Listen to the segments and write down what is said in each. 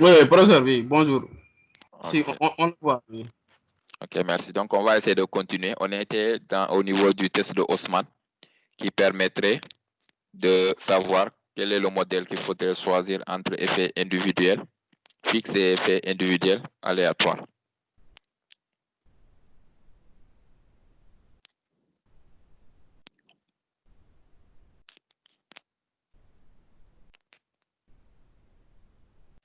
Oui, professeur, oui, bonjour. Si, Ok. on le voit, oui. Ok, merci. Donc, on va essayer de continuer. On était au niveau du test de Haussmann qui permettrait de savoir quel est le modèle qu'il faudrait choisir entre effet individuel fixe et effet individuel aléatoire.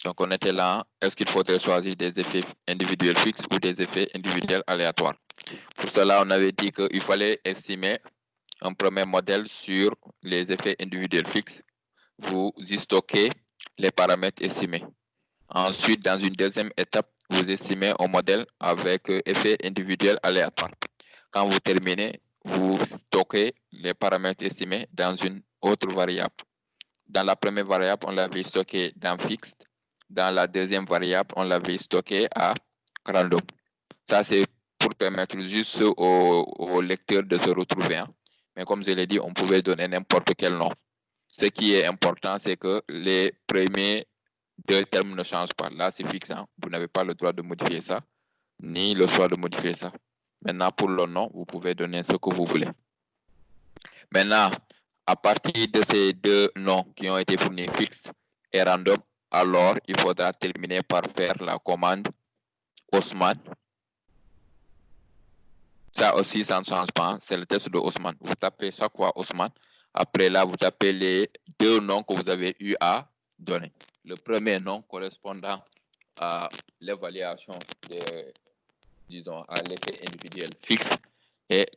Donc, on était là. Est-ce qu'il faudrait choisir des effets individuels fixes ou des effets individuels aléatoires? Pour cela, on avait dit qu'il fallait estimer un premier modèle sur les effets individuels fixes. Vous y stockez les paramètres estimés. Ensuite, dans une deuxième étape, vous estimez un modèle avec effet individuel aléatoire. Quand vous terminez, vous stockez les paramètres estimés dans une autre variable. Dans la première variable, on l'avait stocké dans fixe. Dans la deuxième variable, on l'avait stocké à random. Ça, c'est pour permettre juste au lecteur de se retrouver. Hein. Mais comme je l'ai dit, on pouvait donner n'importe quel nom. Ce qui est important, c'est que les premiers deux termes ne changent pas. Là, c'est fixe. Hein. Vous n'avez pas le droit de modifier ça, ni le choix de modifier ça. Maintenant, pour le nom, vous pouvez donner ce que vous voulez. Maintenant, à partir de ces deux noms qui ont été fournis, fixe et random, alors il faudra terminer par faire la commande Haussmann. Ça aussi, ça ne change pas. C'est le test de Haussmann. Vous tapez chaque fois Haussmann. Après là, vous tapez les deux noms que vous avez eu à donner. Le premier nom correspondant à l'évaluation disons, à l'effet individuel fixe et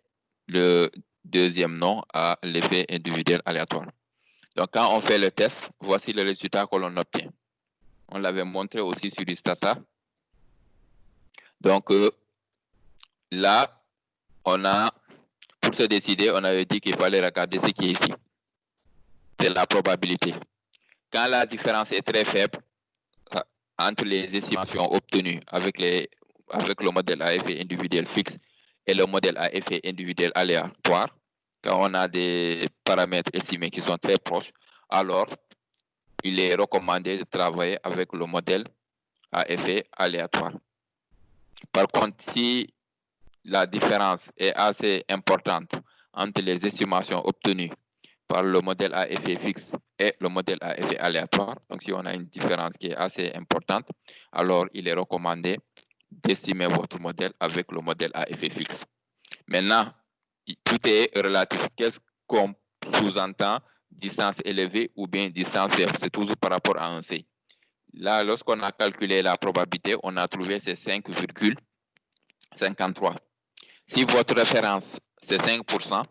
le deuxième nom à l'effet individuel aléatoire. Donc, quand on fait le test, voici le résultat que l'on obtient. On l'avait montré aussi sur Istata. Donc, là, on a, pour se décider, on avait dit qu'il fallait regarder ce qui est ici. C'est la probabilité. Quand la différence est très faible entre les estimations obtenues avec le modèle à effet individuel fixe et le modèle à effet individuel aléatoire, quand on a des paramètres estimés qui sont très proches, alors il est recommandé de travailler avec le modèle à effet aléatoire. Par contre, si la différence est assez importante entre les estimations obtenues par le modèle à effet fixe et le modèle à effet aléatoire, donc si on a une différence qui est assez importante, alors il est recommandé d'estimer votre modèle avec le modèle à effet fixe. Maintenant, tout est relatif. Qu'est-ce qu'on sous-entend distance élevée ou bien distance faible? C'est toujours par rapport à un C. Là, lorsqu'on a calculé la probabilité, on a trouvé ces 5,53. Si votre référence, c'est 5%,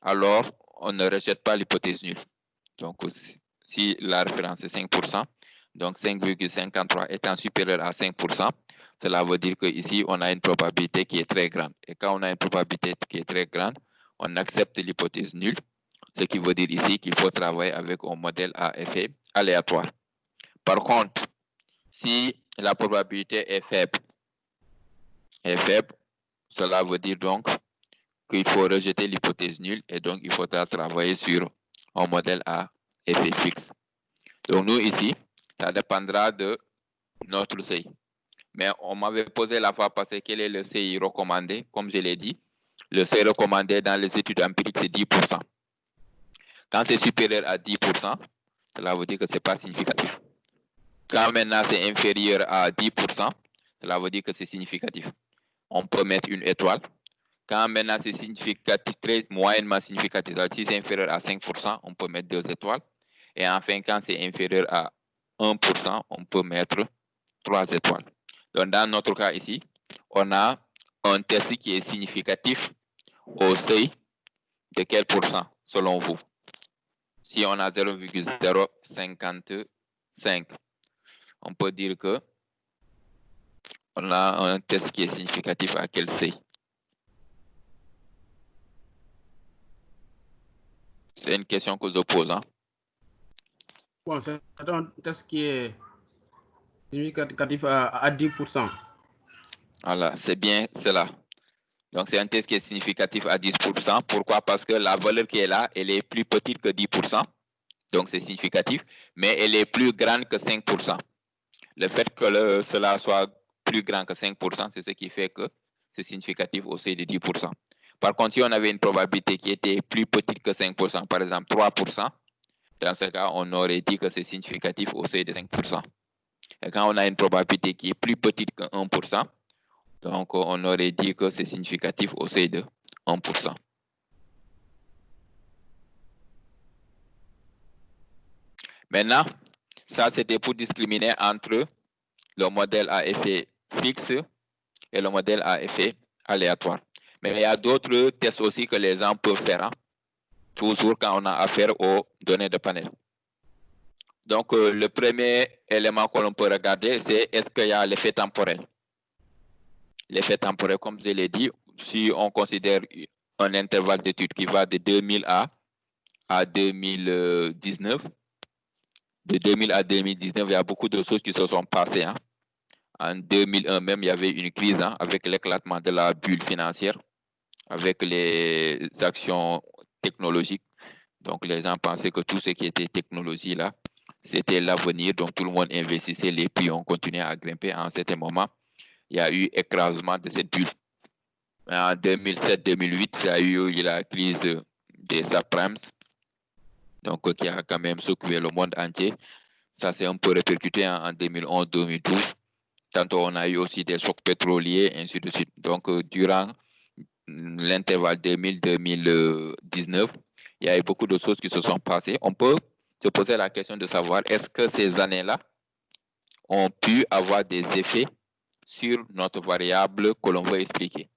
alors on ne rejette pas l'hypothèse nulle. Donc, si la référence est 5%, donc 5,53 étant supérieur à 5%, cela veut dire qu'ici, on a une probabilité qui est très grande. Et quand on a une probabilité qui est très grande, on accepte l'hypothèse nulle, ce qui veut dire ici qu'il faut travailler avec un modèle à effet aléatoire. Par contre, si la probabilité est faible, cela veut dire donc qu'il faut rejeter l'hypothèse nulle et donc il faudra travailler sur un modèle à effet fixe. Donc nous ici, ça dépendra de notre CI. Mais on m'avait posé la fois passée quel est le CI recommandé. Comme je l'ai dit, le CI recommandé dans les études empiriques, c'est 10%. Quand c'est supérieur à 10%, cela veut dire que ce n'est pas significatif. Quand maintenant c'est inférieur à 10%, cela veut dire que c'est significatif. On peut mettre une étoile. Quand maintenant c'est significatif, très moyennement significatif, si c'est inférieur à 5%, on peut mettre 2 étoiles. Et enfin, quand c'est inférieur à 1%, on peut mettre 3 étoiles. Donc, dans notre cas ici, on a un test qui est significatif au seuil de quel pourcent, selon vous? Si on a 0,055, on peut dire que on a un test qui est significatif à quel seuil? C'est une question que je pose. Hein? Bon, c'est un test qui est significatif à 10%. Voilà, c'est bien cela. Donc, c'est un test qui est significatif à 10%. Pourquoi? Parce que la valeur qui est là, elle est plus petite que 10%. Donc, c'est significatif. Mais elle est plus grande que 5%. Le fait que cela soit plus grand que 5%, c'est ce qui fait que c'est significatif au seuil de 10%. Par contre, si on avait une probabilité qui était plus petite que 5%, par exemple 3%, dans ce cas, on aurait dit que c'est significatif au seuil de 5%. Et quand on a une probabilité qui est plus petite que 1%, donc on aurait dit que c'est significatif au seuil de 1%. Maintenant, ça c'était pour discriminer entre le modèle à effet fixe et le modèle à effet aléatoire. Mais il y a d'autres tests aussi que les gens peuvent faire, hein, toujours quand on a affaire aux données de panel. Donc, le premier élément que l'on peut regarder, c'est est-ce qu'il y a l'effet temporel. L'effet temporel, comme je l'ai dit, si on considère un intervalle d'étude qui va de 2000 à 2019, de 2000 à 2019, il y a beaucoup de choses qui se sont passées, hein. En 2001 même, il y avait une crise, hein, avec l'éclatement de la bulle financière, avec les actions technologiques. Donc, les gens pensaient que tout ce qui était technologie là, c'était l'avenir. Donc, tout le monde investissait, les prix ont continué à grimper. À un certain moment, il y a eu écrasement de cette bulle. En 2007-2008, il y a eu la crise des subprimes, donc qui a quand même secoué le monde entier. Ça s'est un peu répercuté en 2011-2012. Tantôt, on a eu aussi des chocs pétroliers, ainsi de suite. Donc, durant l'intervalle 2000-2019, il y a eu beaucoup de choses qui se sont passées. On peut se poser la question de savoir est-ce que ces années-là ont pu avoir des effets sur notre variable que l'on veut expliquer.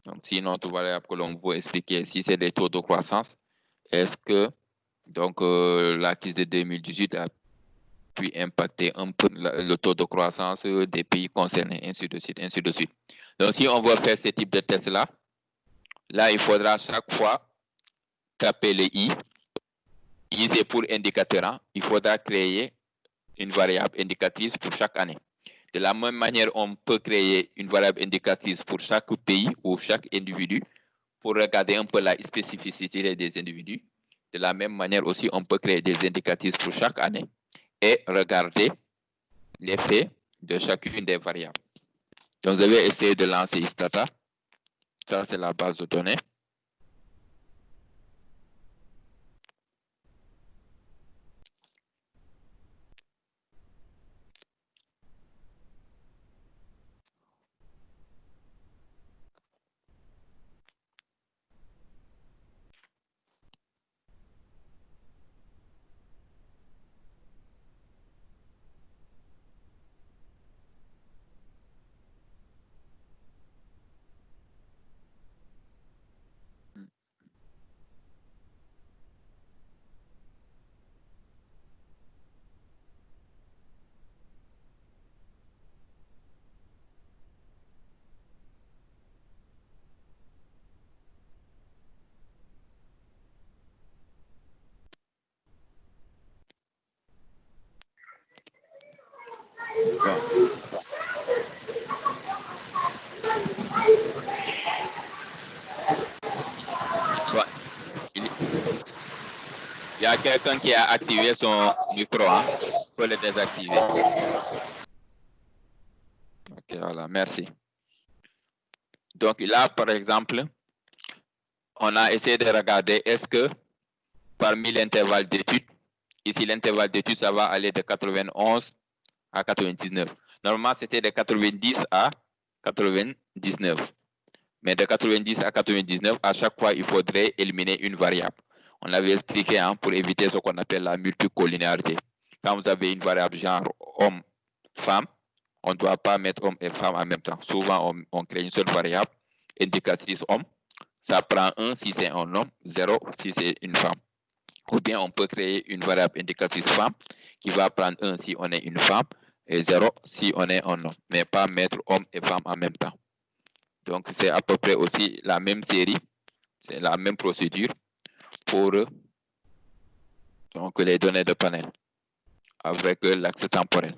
Donc, si notre variable que l'on veut expliquer, si c'est des taux de croissance, est-ce que donc la crise de 2018 a pu impacter un peu le taux de croissance des pays concernés, ainsi de suite, ainsi de suite. Donc, si on veut faire ce type de test-là, là, il faudra chaque fois taper le I. I, c'est pour indicateur, hein. Il faudra créer une variable indicatrice pour chaque année. De la même manière, on peut créer une variable indicatrice pour chaque pays ou chaque individu pour regarder un peu la spécificité des individus. De la même manière aussi, on peut créer des indicatrices pour chaque année et regarder l'effet de chacune des variables. Donc, je vais essayer de lancer Istata. Ça, c'est la base de données. Il y a quelqu'un qui a activé son micro, hein? Il faut le désactiver. Ok, voilà, merci. Donc là, par exemple, on a essayé de regarder est-ce que parmi l'intervalle d'études, ici l'intervalle d'études, ça va aller de 91 à 99. Normalement, c'était de 90 à 99. Mais de 90 à 99, à chaque fois, il faudrait éliminer une variable. On avait expliqué, hein, pour éviter ce qu'on appelle la multicollinéarité. Quand vous avez une variable genre homme, femme, on ne doit pas mettre homme et femme en même temps. Souvent, on crée une seule variable, indicatrice homme. Ça prend 1 si c'est un homme, 0 si c'est une femme. Ou bien on peut créer une variable indicatrice femme qui va prendre 1 si on est une femme et 0 si on est un homme, mais pas mettre homme et femme en même temps. Donc, c'est à peu près aussi la même série, c'est la même procédure pour donc, les données de panel avec l'axe temporel.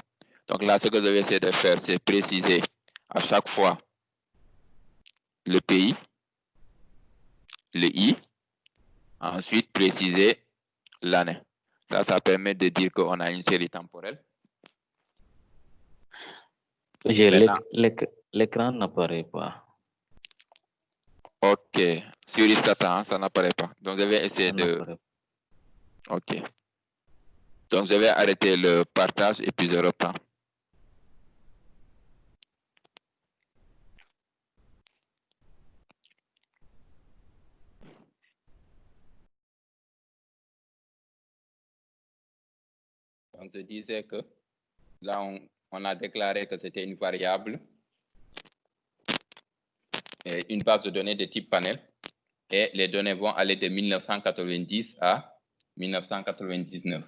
Donc là, ce que je vais essayer de faire, c'est préciser à chaque fois le pays, le I, ensuite préciser l'année. Ça permet de dire qu'on a une série temporelle. L'écran n'apparaît pas. Ok. Sur Istata, ça n'apparaît pas. Donc, je vais essayer de... Ok. Donc, je vais arrêter le partage et puis je reprends. Donc, je disais que là, on a déclaré que c'était une variable et une base de données de type panel. Et les données vont aller de 1990 à 1999.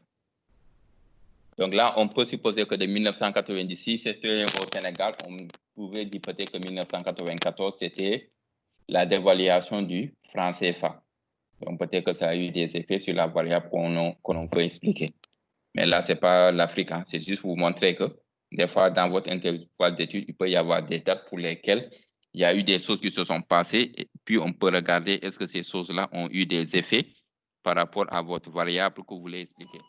Donc là, on peut supposer que de 1986, c'était au Sénégal. On pouvait dire peut-être que 1994, c'était la dévaluation du franc CFA. Donc peut-être que ça a eu des effets sur la variable qu'on peut expliquer. Mais là, ce n'est pas l'Afrique. Hein. C'est juste pour vous montrer que des fois, dans votre intervalle d'études, il peut y avoir des dates pour lesquelles il y a eu des choses qui se sont passées. Et puis, on peut regarder est-ce que ces choses-là ont eu des effets par rapport à votre variable que vous voulez expliquer.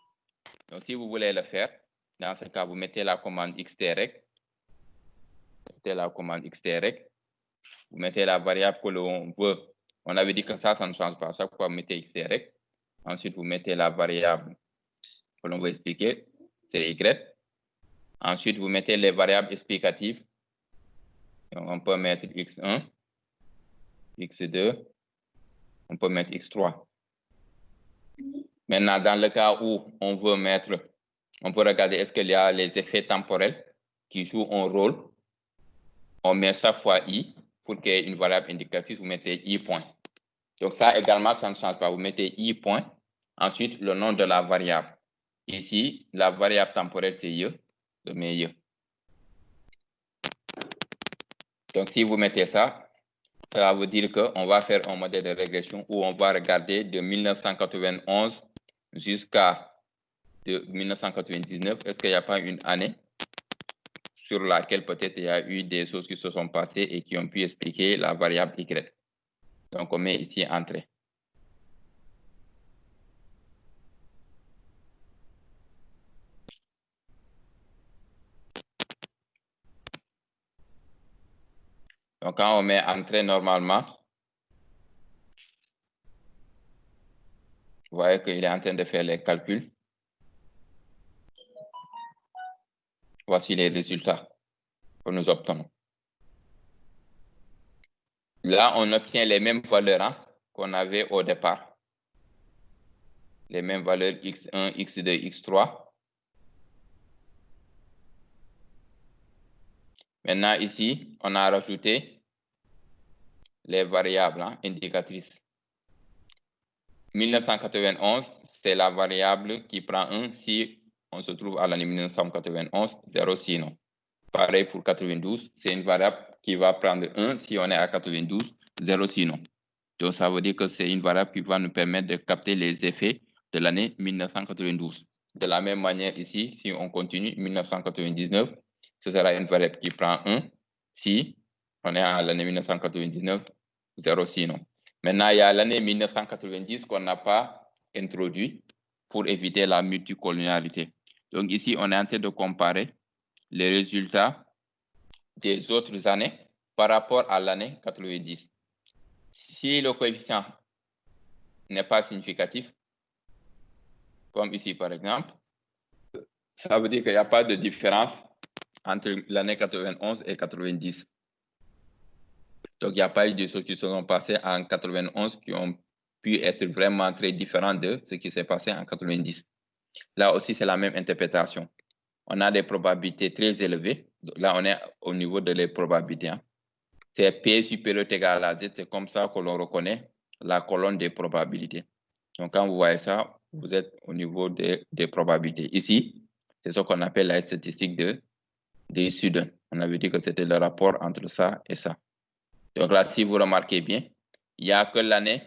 Donc, si vous voulez le faire, dans ce cas, vous mettez la commande xtrect. Mettez la commande xtrect. Vous mettez la variable que l'on veut. On avait dit que ça ne change pas. Chaque fois, vous mettez xtrect. Ensuite, vous mettez la variable que l'on veut expliquer, c'est y. Ensuite, vous mettez les variables explicatives. Donc, on peut mettre x1, x2, on peut mettre x3. Maintenant, dans le cas où on veut mettre, on peut regarder est-ce qu'il y a les effets temporels qui jouent un rôle. On met chaque fois i pour qu'il y ait une variable indicative, vous mettez i point. Donc ça également, ça ne change pas. Vous mettez i point, ensuite le nom de la variable. Ici, la variable temporelle, c'est i, je mets i. Donc si vous mettez ça, ça veut dire qu'on va faire un modèle de régression où on va regarder de 1991 jusqu'à 1999. Est-ce qu'il n'y a pas une année sur laquelle peut-être il y a eu des choses qui se sont passées et qui ont pu expliquer la variable y. Donc, on met ici entrée. Donc, quand on met entrée normalement, vous voyez qu'il est en train de faire les calculs. Voici les résultats que nous obtenons. Là, on obtient les mêmes valeurs qu'on avait au départ. Les mêmes valeurs x1, x2, x3. Maintenant, ici, on a rajouté les variables indicatrices. 1991, c'est la variable qui prend 1 si on se trouve à l'année 1991, 0 sinon. Pareil pour 92, c'est une variable qui va prendre 1 si on est à 92, 0 sinon. Donc, ça veut dire que c'est une variable qui va nous permettre de capter les effets de l'année 1992. De la même manière ici, si on continue, 1999, ce sera une variable qui prend 1 si on est à l'année 1999, 0 sinon. Maintenant, il y a l'année 1990 qu'on n'a pas introduit pour éviter la multicolonialité. Donc ici, on est en train de comparer les résultats des autres années par rapport à l'année 90. Si le coefficient n'est pas significatif, comme ici par exemple, ça veut dire qu'il n'y a pas de différence entre l'année 91 et 90. Donc, il n'y a pas eu de choses qui se sont passées en 91 qui ont pu être vraiment très différentes de ce qui s'est passé en 90. Là aussi, c'est la même interprétation. On a des probabilités très élevées. Là, on est au niveau de les probabilités. C'est P supérieur ou égal à Z. C'est comme ça que l'on reconnaît la colonne des probabilités. Donc, quand vous voyez ça, vous êtes au niveau des probabilités. Ici, c'est ce qu'on appelle la statistique des Sudans. On avait dit que c'était le rapport entre ça et ça. Donc là, si vous remarquez bien, il n'y a que l'année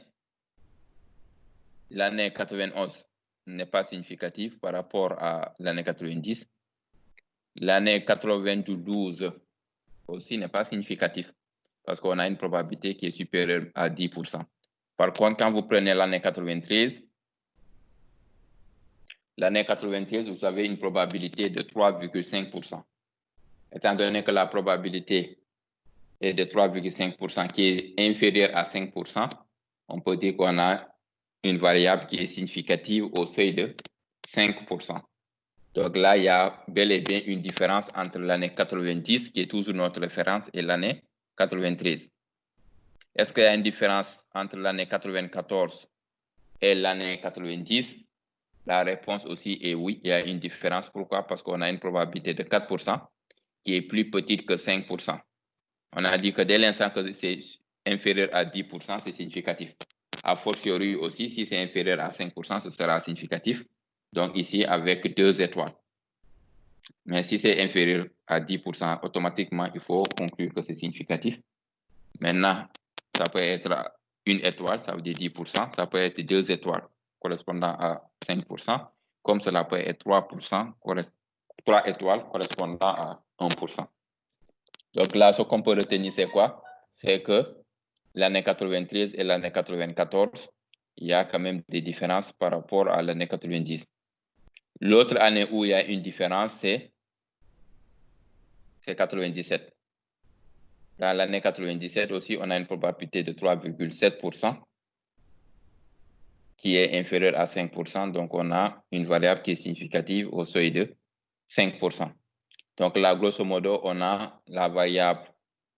91 n'est pas significative par rapport à l'année 90. L'année 92 aussi n'est pas significative parce qu'on a une probabilité qui est supérieure à 10%. Par contre, quand vous prenez l'année 93, vous avez une probabilité de 3,5%. étant donné que la probabilité est de 3,5% qui est inférieure à 5%, on peut dire qu'on a une variable qui est significative au seuil de 5%. Donc là, il y a bel et bien une différence entre l'année 90, qui est toujours notre référence, et l'année 93. Est-ce qu'il y a une différence entre l'année 94 et l'année 90? La réponse aussi est oui, il y a une différence. Pourquoi? Parce qu'on a une probabilité de 4% qui est plus petite que 5%. On a dit que dès l'instant que c'est inférieur à 10%, c'est significatif. A fortiori aussi, si c'est inférieur à 5%, ce sera significatif. Donc ici, avec 2 étoiles. Mais si c'est inférieur à 10%, automatiquement, il faut conclure que c'est significatif. Maintenant, ça peut être 1 étoile, ça veut dire 10%. Ça peut être 2 étoiles correspondant à 5%, comme cela peut être 3%, 3 étoiles correspondant à 1%. Donc là, ce qu'on peut retenir, c'est quoi? C'est que l'année 93 et l'année 94, il y a quand même des différences par rapport à l'année 90. L'autre année où il y a une différence, c'est 97. Dans l'année 97 aussi, on a une probabilité de 3,7% qui est inférieure à 5%. Donc, on a une variable qui est significative au seuil de 5%. Donc là, grosso modo, on a la variable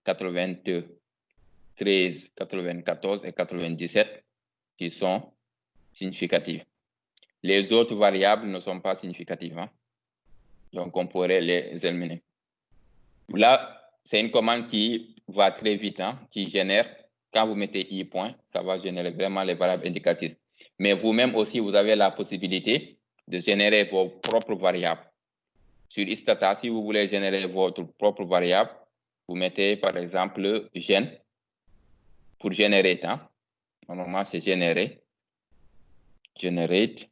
93, 94 et 97 qui sont significatives. Les autres variables ne sont pas significatives. Hein? Donc, on pourrait les éliminer. Là, c'est une commande qui va très vite, hein, qui génère, quand vous mettez i point, ça va générer vraiment les variables indicatives. Mais vous-même aussi, vous avez la possibilité de générer vos propres variables. Sur Istata, si vous voulez générer votre propre variable, vous mettez par exemple gen pour générer temps. Normalement, c'est générer. Generate.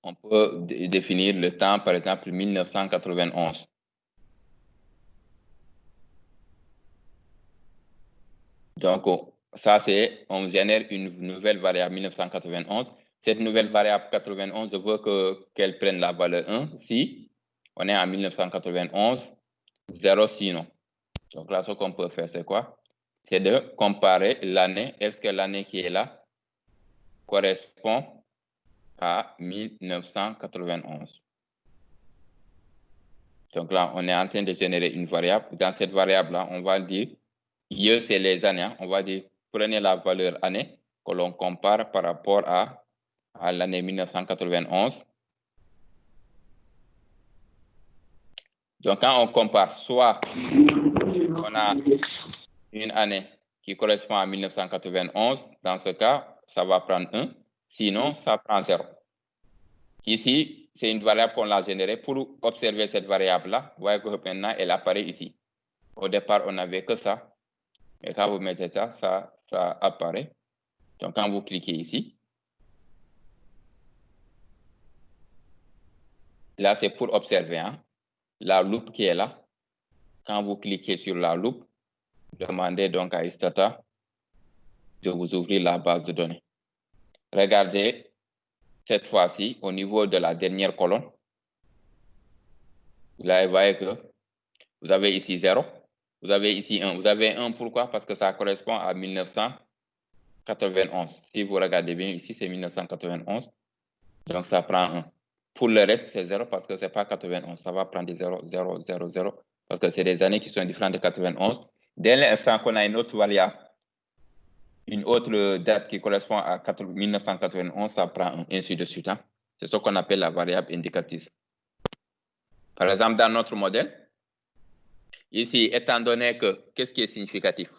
On peut définir le temps, par exemple, 1991. Donc, ça, c'est, on génère une nouvelle variable 1991. Cette nouvelle variable 91, je veux qu'elle prenne la valeur 1 si on est en 1991, 0 sinon. Donc là, ce qu'on peut faire, c'est quoi? C'est de comparer l'année. Est-ce que l'année qui est là correspond à 1991? Donc là, on est en train de générer une variable. Dans cette variable-là, on va dire, c'est les années. Hein. On va dire, prenez la valeur année que l'on compare par rapport à l'année 1991. Donc, quand on compare, soit on a une année qui correspond à 1991, dans ce cas, ça va prendre 1, sinon, ça prend 0. Ici, c'est une variable qu'on a générée pour observer cette variable-là. Vous voyez que maintenant, elle apparaît ici. Au départ, on n'avait que ça. Et quand vous mettez ça, ça apparaît. Donc, quand vous cliquez ici, là, c'est pour observer hein, la loupe qui est là. Quand vous cliquez sur la loupe, demandez donc à Istata de vous ouvrir la base de données. Regardez, cette fois-ci, au niveau de la dernière colonne, là, vous voyez que vous avez ici 0, vous avez ici 1. Vous avez 1, pourquoi? Parce que ça correspond à 1991. Si vous regardez bien, ici, c'est 1991. Donc, ça prend 1. Pour le reste, c'est 0 parce que ce n'est pas 91. Ça va prendre des 0, 0, 0, 0. Parce que c'est des années qui sont différentes de 91. Dès l'instant qu'on a une autre variable, une autre date qui correspond à 1991, ça prend 1, ainsi de suite. Hein. C'est ce qu'on appelle la variable indicative. Par exemple, dans notre modèle, ici, étant donné que, qu'est-ce qui est significatif?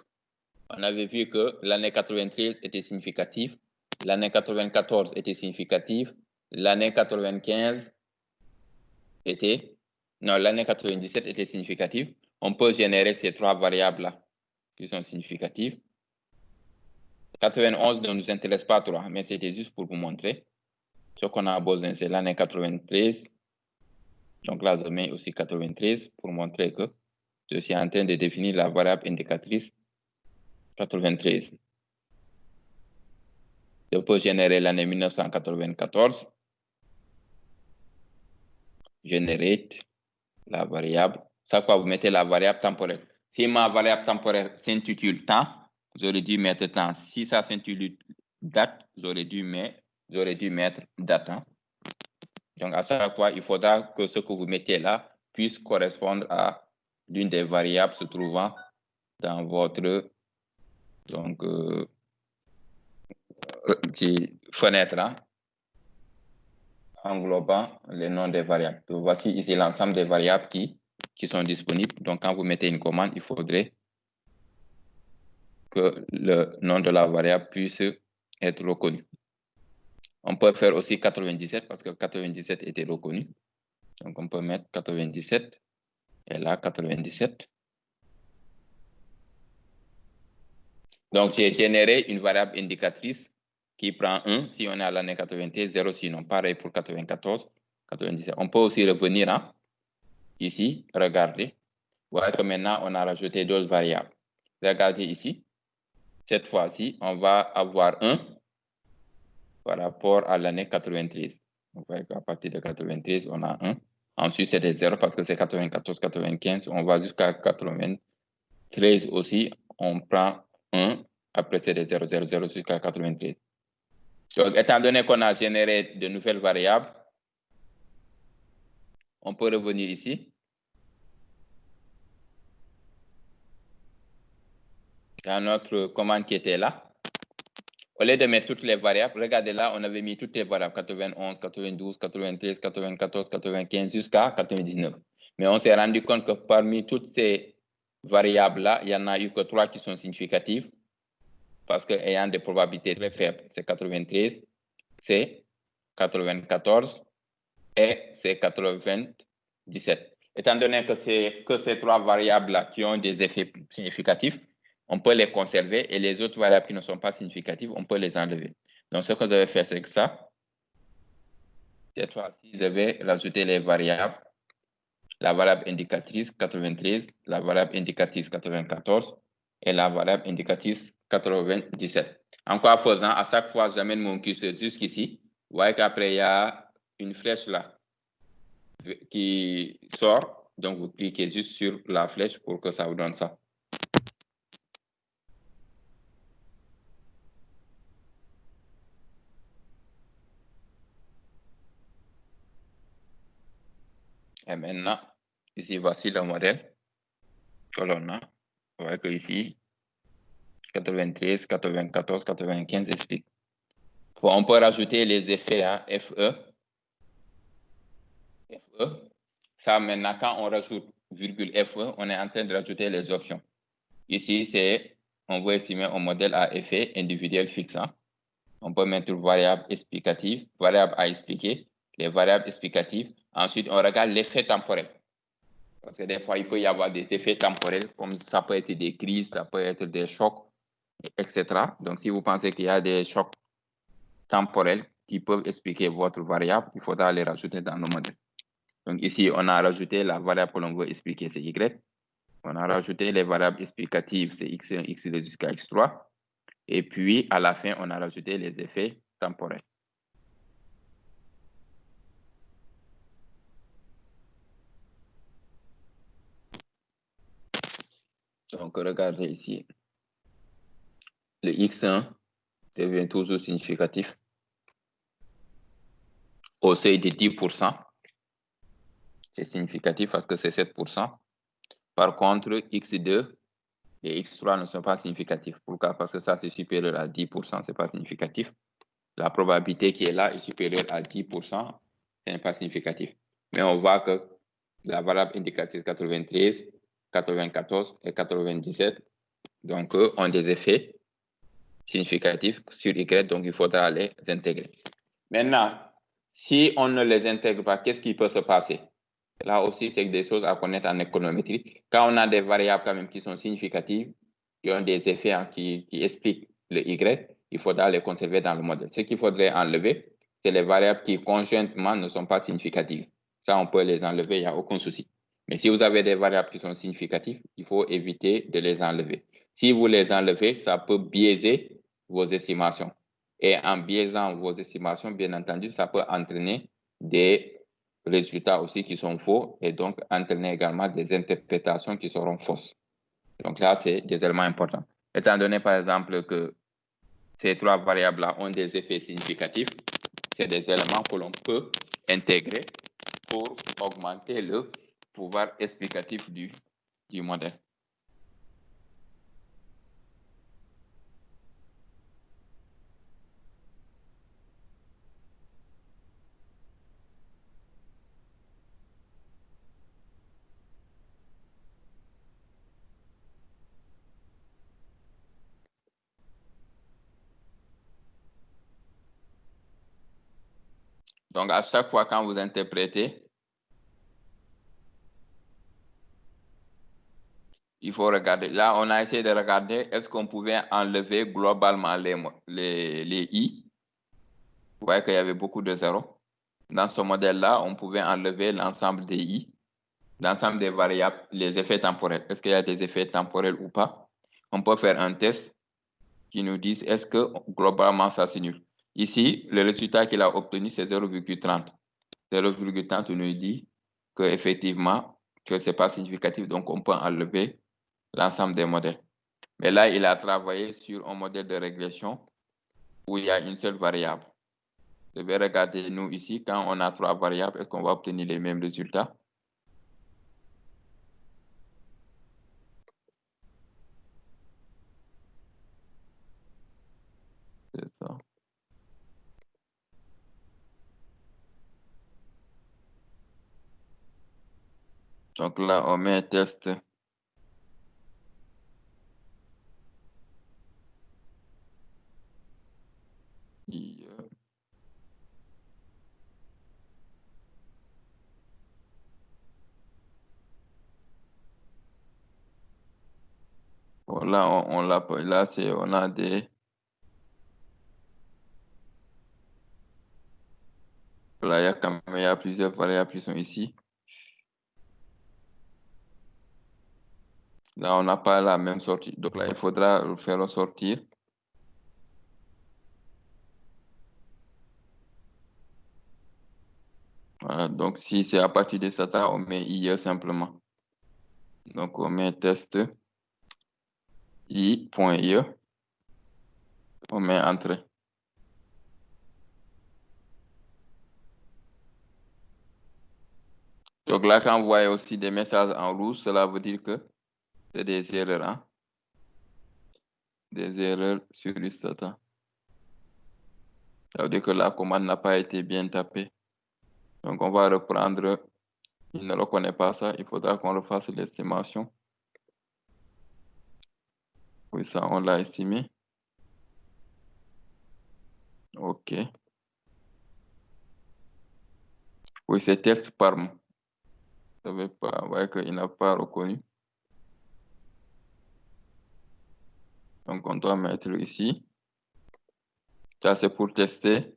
On avait vu que l'année 93 était significative, l'année 94 était significative, l'année 95 était, non, l'année 97 était significative. On peut générer ces trois variables-là qui sont significatives. 91 ne nous intéresse pas trop, mais c'était juste pour vous montrer. Ce qu'on a besoin, c'est l'année 93. Donc là, je mets aussi 93 pour montrer que je suis en train de définir la variable indicatrice 93. Je peux générer l'année 1994. Generate. la variable. Ça, quoi, vous mettez la variable temporelle. Si ma variable temporelle s'intitule temps, j'aurais dû mettre temps. Si ça s'intitule date, j'aurais dû mettre date. Hein. Donc, à chaque fois, il faudra que ce que vous mettez là puisse correspondre à l'une des variables se trouvant dans votre fenêtre hein, englobant les noms des variables. Donc, voici ici l'ensemble des variables qui sont disponibles. Donc, quand vous mettez une commande, il faudrait que le nom de la variable puisse être reconnu. On peut faire aussi 97 parce que 97 était reconnu. Donc, on peut mettre 97 et là, 97. Donc, j'ai généré une variable indicatrice qui prend 1 si on est à l'année 93, 0 sinon. Pareil pour 94, 97. On peut aussi revenir hein, ici, regardez. Vous voyez que maintenant, on a rajouté d'autres variables. Regardez ici. Cette fois-ci, on va avoir 1 par rapport à l'année 93. Vous voyez qu'à partir de 93, on a 1. Ensuite, c'est des 0 parce que c'est 94, 95. On va jusqu'à 93 aussi. On prend 1. Après, c'est des 0, 0, 0 jusqu'à 93. Donc, étant donné qu'on a généré de nouvelles variables, on peut revenir ici. Dans notre commande qui était là. Au lieu de mettre toutes les variables, regardez là, on avait mis toutes les variables, 91, 92, 93, 94, 95, jusqu'à 99. Mais on s'est rendu compte que parmi toutes ces variables-là, il n'y en a eu que 3 qui sont significatives, parce qu'ayant des probabilités très faibles, c'est 93, c'est 94 et c'est 97. Étant donné que c'est que ces 3 variables-là qui ont des effets significatifs, on peut les conserver et les autres variables qui ne sont pas significatives, on peut les enlever. Donc, ce que je vais faire, c'est que ça. Cette fois-ci, je vais rajouter les variables. La variable indicatrice 93, la variable indicatrice 94 et la variable indicatrice 97. En quoi faisant, à chaque fois, j'amène mon curseur jusqu'ici. Vous voyez qu'après, il y a une flèche là qui sort. Donc, vous cliquez juste sur la flèche pour que ça vous donne ça. Et maintenant, ici, voici le modèle que l'on a. Vous voyez que ici, 93, 94, 95 explique. Bon, on peut rajouter les effets à FE. FE. Ça, maintenant, quand on rajoute virgule FE, on est en train de rajouter les options. Ici, c'est, on veut estimer un modèle à effet individuel fixant. On peut mettre variable explicative, variable à expliquer, les variables explicatives. Ensuite, on regarde l'effet temporel. Parce que des fois, il peut y avoir des effets temporels, comme ça peut être des crises, ça peut être des chocs, etc. Donc, si vous pensez qu'il y a des chocs temporels qui peuvent expliquer votre variable, il faudra les rajouter dans le modèle. Donc, ici, on a rajouté la variable que l'on veut expliquer, c'est Y. On a rajouté les variables explicatives, c'est X1, X2 jusqu'à X3. Et puis, à la fin, on a rajouté les effets temporels. Donc, regardez ici. Le X1 devient toujours significatif au seuil de 10%. C'est significatif parce que c'est 7%. Par contre, X2 et X3 ne sont pas significatifs. Pourquoi? Parce que ça, c'est supérieur à 10%, ce n'est pas significatif. La probabilité qui est là est supérieure à 10%, ce n'est pas significatif. Mais on voit que la variable indicatrice 93, 94 et 97 donc, ont des effets significatifs sur Y, donc il faudra les intégrer. Maintenant, si on ne les intègre pas, qu'est-ce qui peut se passer? Là aussi, c'est des choses à connaître en économétrie. Quand on a des variables quand même qui sont significatives, qui ont des effets qui expliquent le Y, il faudra les conserver dans le modèle. Ce qu'il faudrait enlever, c'est les variables qui conjointement ne sont pas significatives. Ça, on peut les enlever, il n'y a aucun souci. Mais si vous avez des variables qui sont significatives, il faut éviter de les enlever. Si vous les enlevez, ça peut biaiser vos estimations. Et en biaisant vos estimations, bien entendu, ça peut entraîner des résultats aussi qui sont faux et donc entraîner également des interprétations qui seront fausses. Donc là, c'est des éléments importants. Étant donné, par exemple, que ces trois variables-là ont des effets significatifs, c'est des éléments que l'on peut intégrer pour augmenter le pouvoir explicatif du modèle. Donc, à chaque fois quand vous interprétez, il faut regarder. Là, on a essayé de regarder, est-ce qu'on pouvait enlever globalement les i? Vous voyez qu'il y avait beaucoup de zéros. Dans ce modèle-là, on pouvait enlever l'ensemble des i, l'ensemble des variables, les effets temporels. Est-ce qu'il y a des effets temporels ou pas? On peut faire un test qui nous dise est-ce que globalement ça c'est nul. Ici, le résultat qu'il a obtenu, c'est 0,30. 0,30 nous dit qu'effectivement, que ce n'est pas significatif, donc on peut enlever l'ensemble des modèles. Mais là, il a travaillé sur un modèle de régression où il y a une seule variable. Je vais regarder, nous, ici, quand on a trois variables, est-ce qu'on va obtenir les mêmes résultats? C'est ça. Donc là, on met un test. Bon, là, on l'a pas. Là, on a des. Là, il y a plusieurs variables qui sont ici. Là, on n'a pas la même sortie. Donc là, il faudra le faire ressortir. Voilà, donc si c'est à partir de ça, on met IE simplement. Donc on met test i.ie. On met entrée. Donc là, quand vous voyez aussi des messages en rouge, cela veut dire que c'est des erreurs. Hein? Des erreurs sur Istata. Ça veut dire que la commande n'a pas été bien tapée. Donc on va reprendre. Il ne reconnaît pas ça. Il faudra qu'on refasse l'estimation. Oui, ça, on l'a estimé. OK. Oui, c'est test parm. Vous savez pas, vous voyez qu'il n'a pas reconnu. Donc, on doit mettre ici. Ça, c'est pour tester.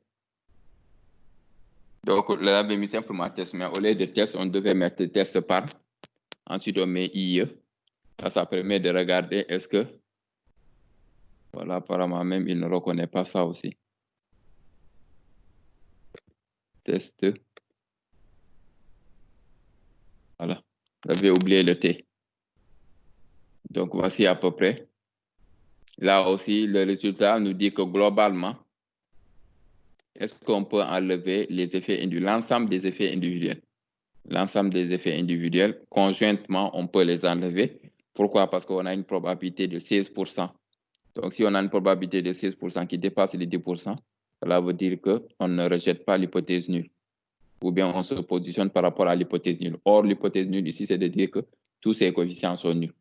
Donc, là, on a mis simplement test, mais au lieu de test, on devait mettre test par. Ensuite, on met IE. Ça permet de regarder est-ce que. Voilà, apparemment, même, il ne reconnaît pas ça aussi. Test. Voilà. Vous avez oublié le T. Donc, voici à peu près. Là aussi, le résultat nous dit que globalement, est-ce qu'on peut enlever les effets individuels, l'ensemble des effets individuels? L'ensemble des effets individuels, conjointement, on peut les enlever. Pourquoi? Parce qu'on a une probabilité de 16%. Donc, si on a une probabilité de 16% qui dépasse les 10%, cela veut dire qu'on ne rejette pas l'hypothèse nulle. Ou bien on se positionne par rapport à l'hypothèse nulle. Or, l'hypothèse nulle ici, c'est de dire que tous ces coefficients sont nuls.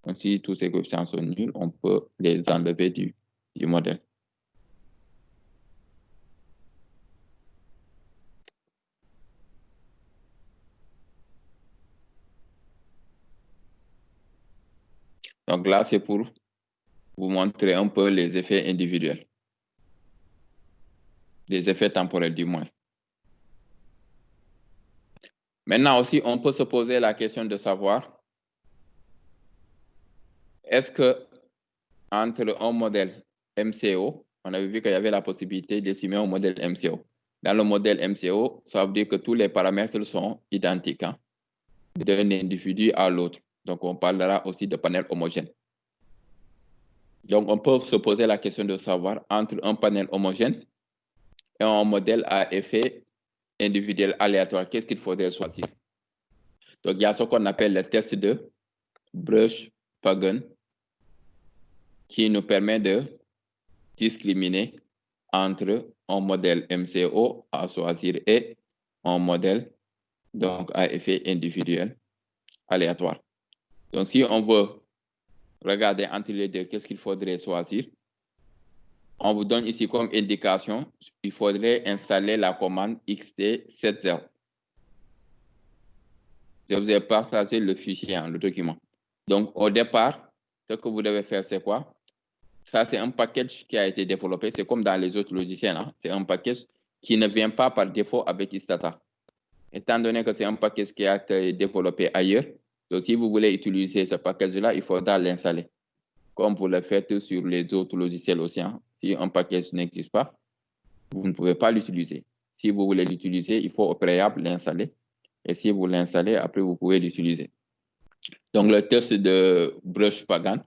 Donc, si tous ces coefficients sont nuls, on peut les enlever du modèle. Donc là, c'est pour vous montrer un peu les effets individuels. Les effets temporels du moins. Maintenant aussi, on peut se poser la question de savoir est-ce que entre un modèle MCO, on avait vu qu'il y avait la possibilité d'estimer un modèle MCO. Dans le modèle MCO, ça veut dire que tous les paramètres sont identiques d'un individu à l'autre. Donc, on parlera aussi de panel homogène. Donc, on peut se poser la question de savoir entre un panel homogène et un modèle à effet individuel aléatoire, qu'est-ce qu'il faudrait choisir? Donc, il y a ce qu'on appelle le test de Bruch-Pagan qui nous permet de discriminer entre un modèle MCO à choisir et un modèle donc à effet individuel aléatoire. Donc, si on veut regarder entre les deux, qu'est-ce qu'il faudrait choisir? On vous donne ici comme indication, il faudrait installer la commande XT70. Je vous ai partagé le fichier, le document. Donc, au départ, ce que vous devez faire, c'est quoi? Ça, c'est un package qui a été développé. C'est comme dans les autres logiciels. C'est un package qui ne vient pas par défaut avec Istata. Étant donné que c'est un package qui a été développé ailleurs, donc si vous voulez utiliser ce package-là, il faudra l'installer. Comme vous le faites sur les autres logiciels aussi. Si un package n'existe pas, vous ne pouvez pas l'utiliser. Si vous voulez l'utiliser, il faut au préalable l'installer. Et si vous l'installez, après, vous pouvez l'utiliser. Donc, le test de Bruch-Pagan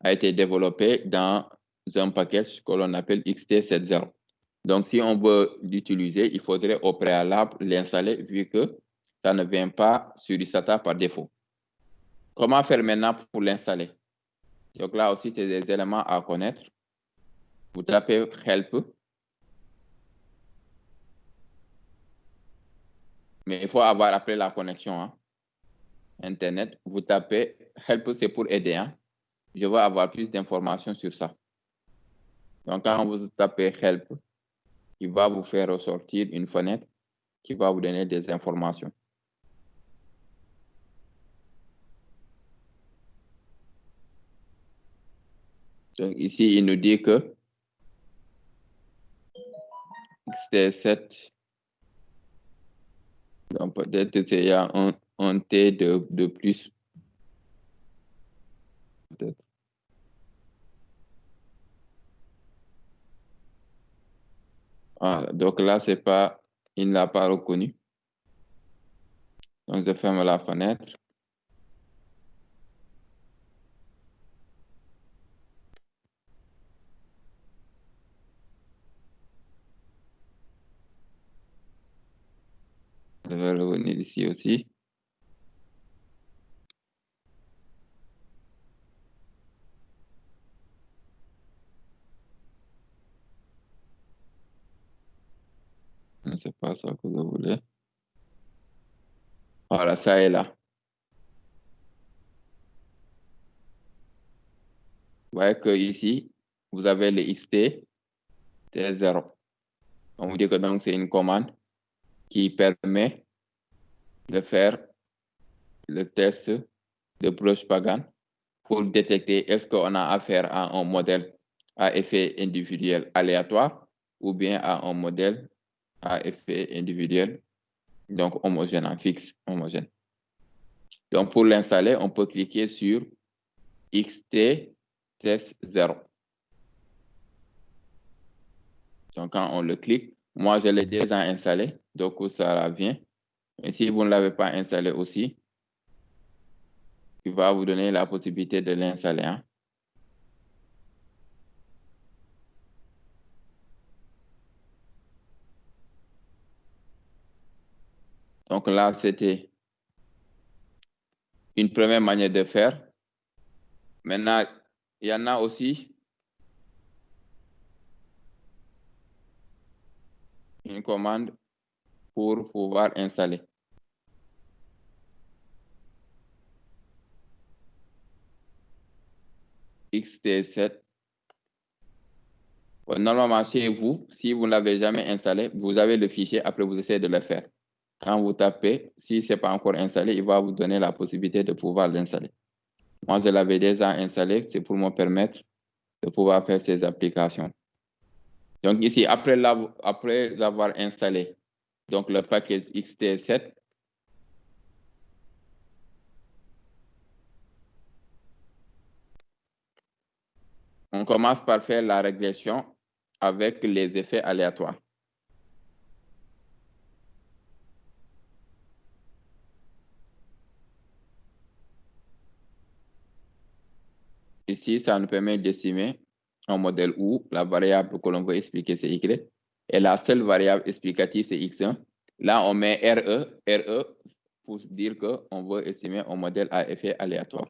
a été développé dans un package que l'on appelle XT70. Donc, si on veut l'utiliser, il faudrait au préalable l'installer vu que ça ne vient pas sur Istata par défaut. Comment faire maintenant pour l'installer? Donc là aussi, c'est des éléments à connaître. Vous tapez Help. Mais il faut avoir appelé la connexion Internet. Vous tapez Help, c'est pour aider. Je veux avoir plus d'informations sur ça. Donc, quand vous tapez Help, il va vous faire ressortir une fenêtre qui va vous donner des informations. Donc, ici, il nous dit que XT7, donc peut-être qu'il y a un T de plus. Peut-être. Voilà, donc là, c'est pas, il ne l'a pas reconnu. Donc, je ferme la fenêtre. Je vais revenir ici aussi. C'est pas ça que je voulais. Voilà, ça est là. Vous voyez que ici, vous avez le XT T0. On vous dit que donc c'est une commande qui permet de faire le test de Bruch-Pagan pour détecter est-ce qu'on a affaire à un modèle à effet individuel aléatoire ou bien à un modèle à effet individuel, donc homogène, fixe, homogène. Donc, pour l'installer, on peut cliquer sur XT test 0. Donc, quand on le clique, moi, je l'ai déjà installé, donc ça vient. Et si vous ne l'avez pas installé aussi, il va vous donner la possibilité de l'installer. Donc là, c'était une première manière de faire. Maintenant, il y en a aussi une commande pour pouvoir installer. XT7. Bon, normalement, chez vous, si vous ne l'avez jamais installé, vous avez le fichier, après vous essayez de le faire. Quand vous tapez, si ce n'est pas encore installé, il va vous donner la possibilité de pouvoir l'installer. Moi, je l'avais déjà installé, c'est pour me permettre de pouvoir faire ces applications. Donc ici, après l'avoir installé, donc le package XT7, on commence par faire la régression avec les effets aléatoires. ici, ça nous permet d'estimer un modèle où la variable que l'on veut expliquer, c'est Y, et la seule variable explicative, c'est X1. Là, on met RE pour dire qu'on veut estimer un modèle à effet aléatoire.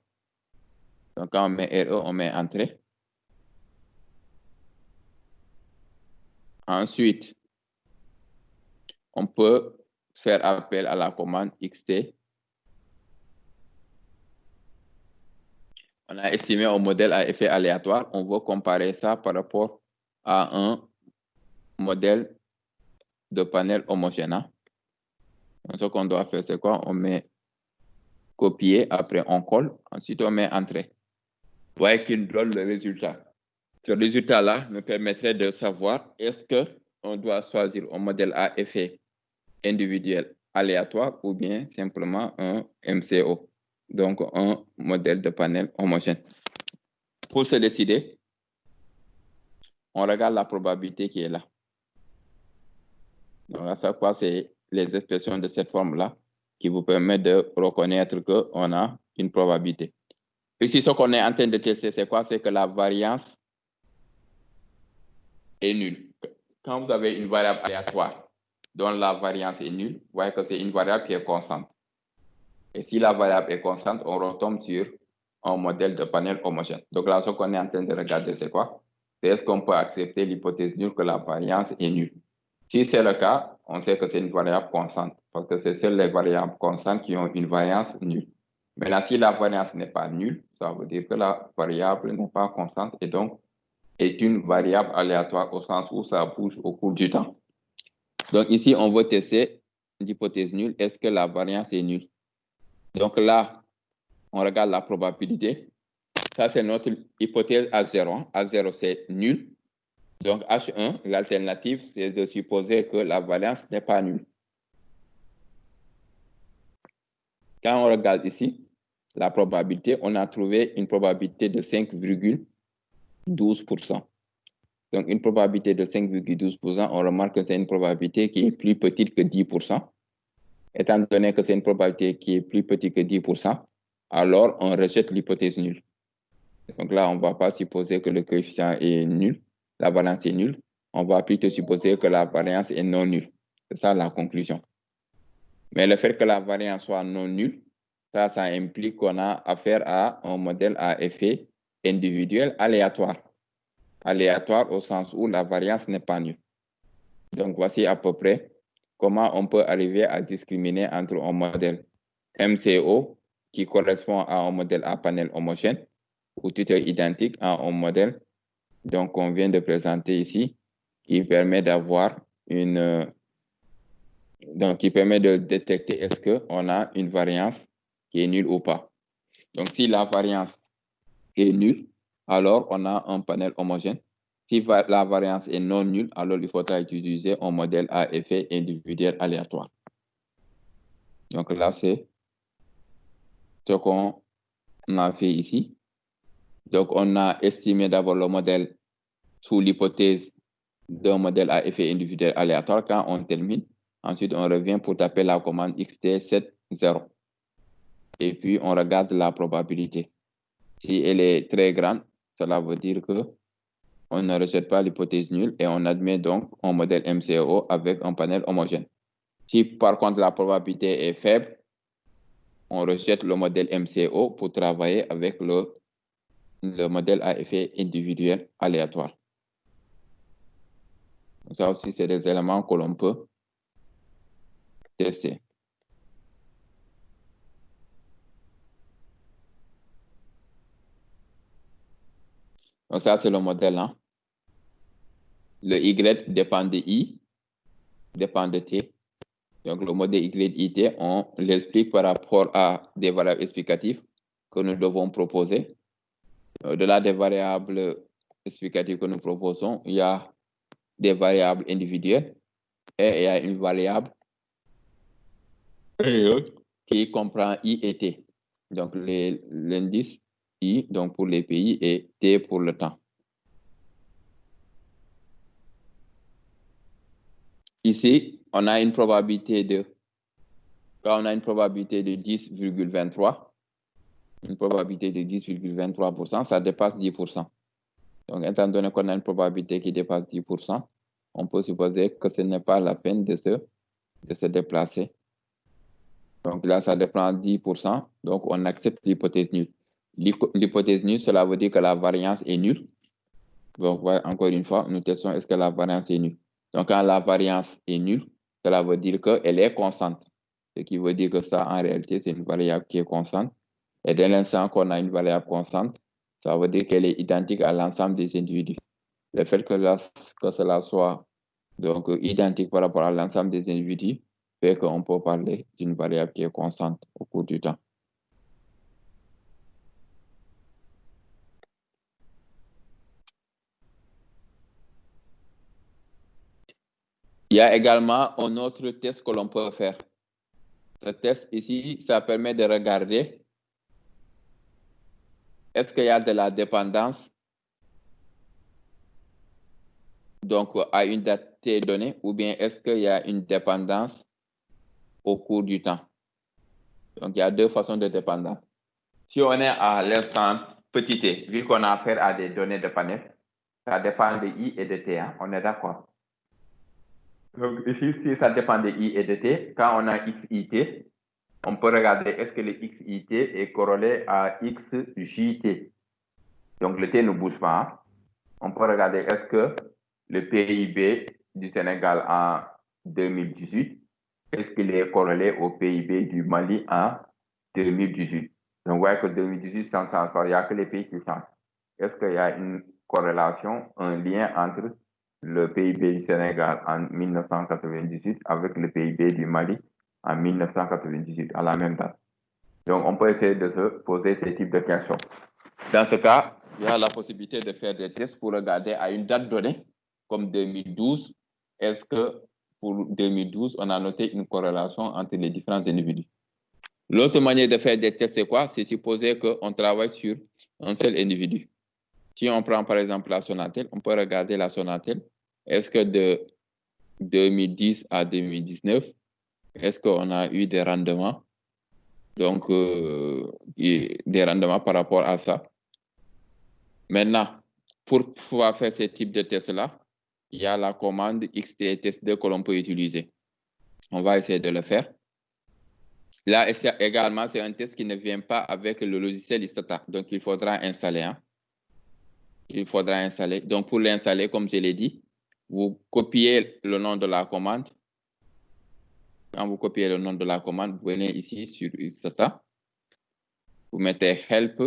Donc, quand on met RE, on met entrée. Ensuite, on peut faire appel à la commande XT. On a estimé un modèle à effet aléatoire. On veut comparer ça par rapport à un modèle de panel homogène. Donc, ce qu'on doit faire, c'est quoi? On met copier, après on colle, ensuite on met entrée. Vous voyez qu'il donne le résultat. Ce résultat-là nous permettrait de savoir est-ce qu'on doit choisir un modèle à effet individuel aléatoire ou bien simplement un MCO, donc un modèle de panel homogène. Pour se décider, on regarde la probabilité qui est là. Donc à chaque fois, c'est les expressions de cette forme-là qui vous permettent de reconnaître qu'on a une probabilité. Ici, ce qu'on est en train de tester, c'est quoi? C'est que la variance est nulle. Quand vous avez une variable aléatoire dont la variance est nulle, vous voyez que c'est une variable qui est constante. Et si la variable est constante, on retombe sur un modèle de panel homogène. Donc là, ce qu'on est en train de regarder, c'est quoi? C'est est-ce qu'on peut accepter l'hypothèse nulle que la variance est nulle? Si c'est le cas, on sait que c'est une variable constante, parce que c'est seules les variables constantes qui ont une variance nulle. Maintenant, si la variance n'est pas nulle, ça veut dire que la variable n'est pas constante et donc est une variable aléatoire au sens où ça bouge au cours du temps. Donc ici, on veut tester l'hypothèse nulle. Est-ce que la variance est nulle? Donc là, on regarde la probabilité. Ça, c'est notre hypothèse A0. A0, c'est nul. Donc H1, l'alternative, c'est de supposer que la variance n'est pas nulle. Quand on regarde ici, la probabilité, on a trouvé une probabilité de 5,12%. Donc, une probabilité de 5,12%, on remarque que c'est une probabilité qui est plus petite que 10%. Étant donné que c'est une probabilité qui est plus petite que 10%, alors on rejette l'hypothèse nulle. Donc là, on ne va pas supposer que le coefficient est nul, la variance est nulle. On va plutôt supposer que la variance est non nulle. C'est ça la conclusion. Mais le fait que la variance soit non nulle, ça implique qu'on a affaire à un modèle à effet individuel aléatoire. Aléatoire au sens où la variance n'est pas nulle. Donc, voici à peu près comment on peut arriver à discriminer entre un modèle MCO qui correspond à un modèle à panel homogène ou tout est identique à un modèle qu'on vient de présenter ici qui permet d'avoir qui permet de détecter est-ce qu'on a une variance qui est nulle ou pas. Donc, si la variance est nulle, alors on a un panel homogène. Si la variance est non nulle, alors il faudra utiliser un modèle à effet individuel aléatoire. Donc là, c'est ce qu'on a fait ici. Donc, on a estimé d'abord le modèle sous l'hypothèse d'un modèle à effet individuel aléatoire. Quand on termine, ensuite, on revient pour taper la commande XT70. Et puis, on regarde la probabilité. Si elle est très grande, cela veut dire que on ne rejette pas l'hypothèse nulle et on admet donc un modèle MCO avec un panel homogène. Si par contre la probabilité est faible, on rejette le modèle MCO pour travailler avec le modèle à effet individuel aléatoire. Ça aussi, c'est des éléments que l'on peut tester. Donc ça, c'est le modèle. Hein. Le Y dépend de I, dépend de T. Donc le modèle YIT, on l'explique par rapport à des variables explicatives que nous devons proposer. Au-delà des variables explicatives que nous proposons, il y a des variables individuelles et il y a une variable qui comprend I et T. Donc l'indice I donc pour les pays et T pour le temps. Ici, on a une probabilité de 10,23. une probabilité de 10,23%, ça dépasse 10%. Donc, étant donné qu'on a une probabilité qui dépasse 10%, on peut supposer que ce n'est pas la peine de se déplacer. Donc là, ça dépend 10%. Donc, on accepte l'hypothèse nulle. L'hypothèse nulle, cela veut dire que la variance est nulle. Donc, voilà, encore une fois, nous testons est-ce que la variance est nulle. Donc, quand la variance est nulle, cela veut dire qu'elle est constante. Ce qui veut dire que ça, en réalité, c'est une variable qui est constante. Et dès l'instant qu'on a une variable constante, ça veut dire qu'elle est identique à l'ensemble des individus. Le fait que cela soit donc identique par rapport à l'ensemble des individus fait qu'on peut parler d'une variable qui est constante au cours du temps. Il y a également un autre test que l'on peut faire. Ce test ici, ça permet de regarder est-ce qu'il y a de la dépendance donc à une date T donnée ou bien est-ce qu'il y a une dépendance au cours du temps. Donc, il y a deux façons de dépendance. Si on est à l'instant petit t, vu qu'on a affaire à des données de panel, ça dépend de I et de T, hein? On est d'accord. Donc, ici, si ça dépend de I et de T, quand on a XIT, on peut regarder est-ce que le XIT est corrélé à XJT. Donc, le T ne bouge pas. Hein? On peut regarder est-ce que le PIB du Sénégal en 2018, est-ce qu'il est corrélé au PIB du Mali en 2018. Donc, vous voyez que 2018, ça ne change pas, il n'y a que les pays qui changent. Est-ce qu'il y a une corrélation, un lien entre le PIB du Sénégal en 1998 avec le PIB du Mali en 1998, à la même date? Donc, on peut essayer de se poser ce type de questions. Dans ce cas, il y a la possibilité de faire des tests pour regarder à une date donnée, comme 2012, est-ce que pour 2012, on a noté une corrélation entre les différents individus? L'autre manière de faire des tests, c'est quoi? C'est supposer qu'on travaille sur un seul individu. Si on prend par exemple la Sonatel, on peut regarder la Sonatel. Est-ce que de 2010 à 2019, est-ce qu'on a eu des rendements? Donc, des rendements par rapport à ça. Maintenant, pour pouvoir faire ce type de test-là, il y a la commande XTTest2 que l'on peut utiliser. On va essayer de le faire. Là également, c'est un test qui ne vient pas avec le logiciel Istata. Donc, il faudra installer. Hein. Il faudra installer. Donc, pour l'installer, comme je l'ai dit, vous copiez le nom de la commande. Quand vous copiez le nom de la commande, vous venez ici sur Istata. Vous mettez help.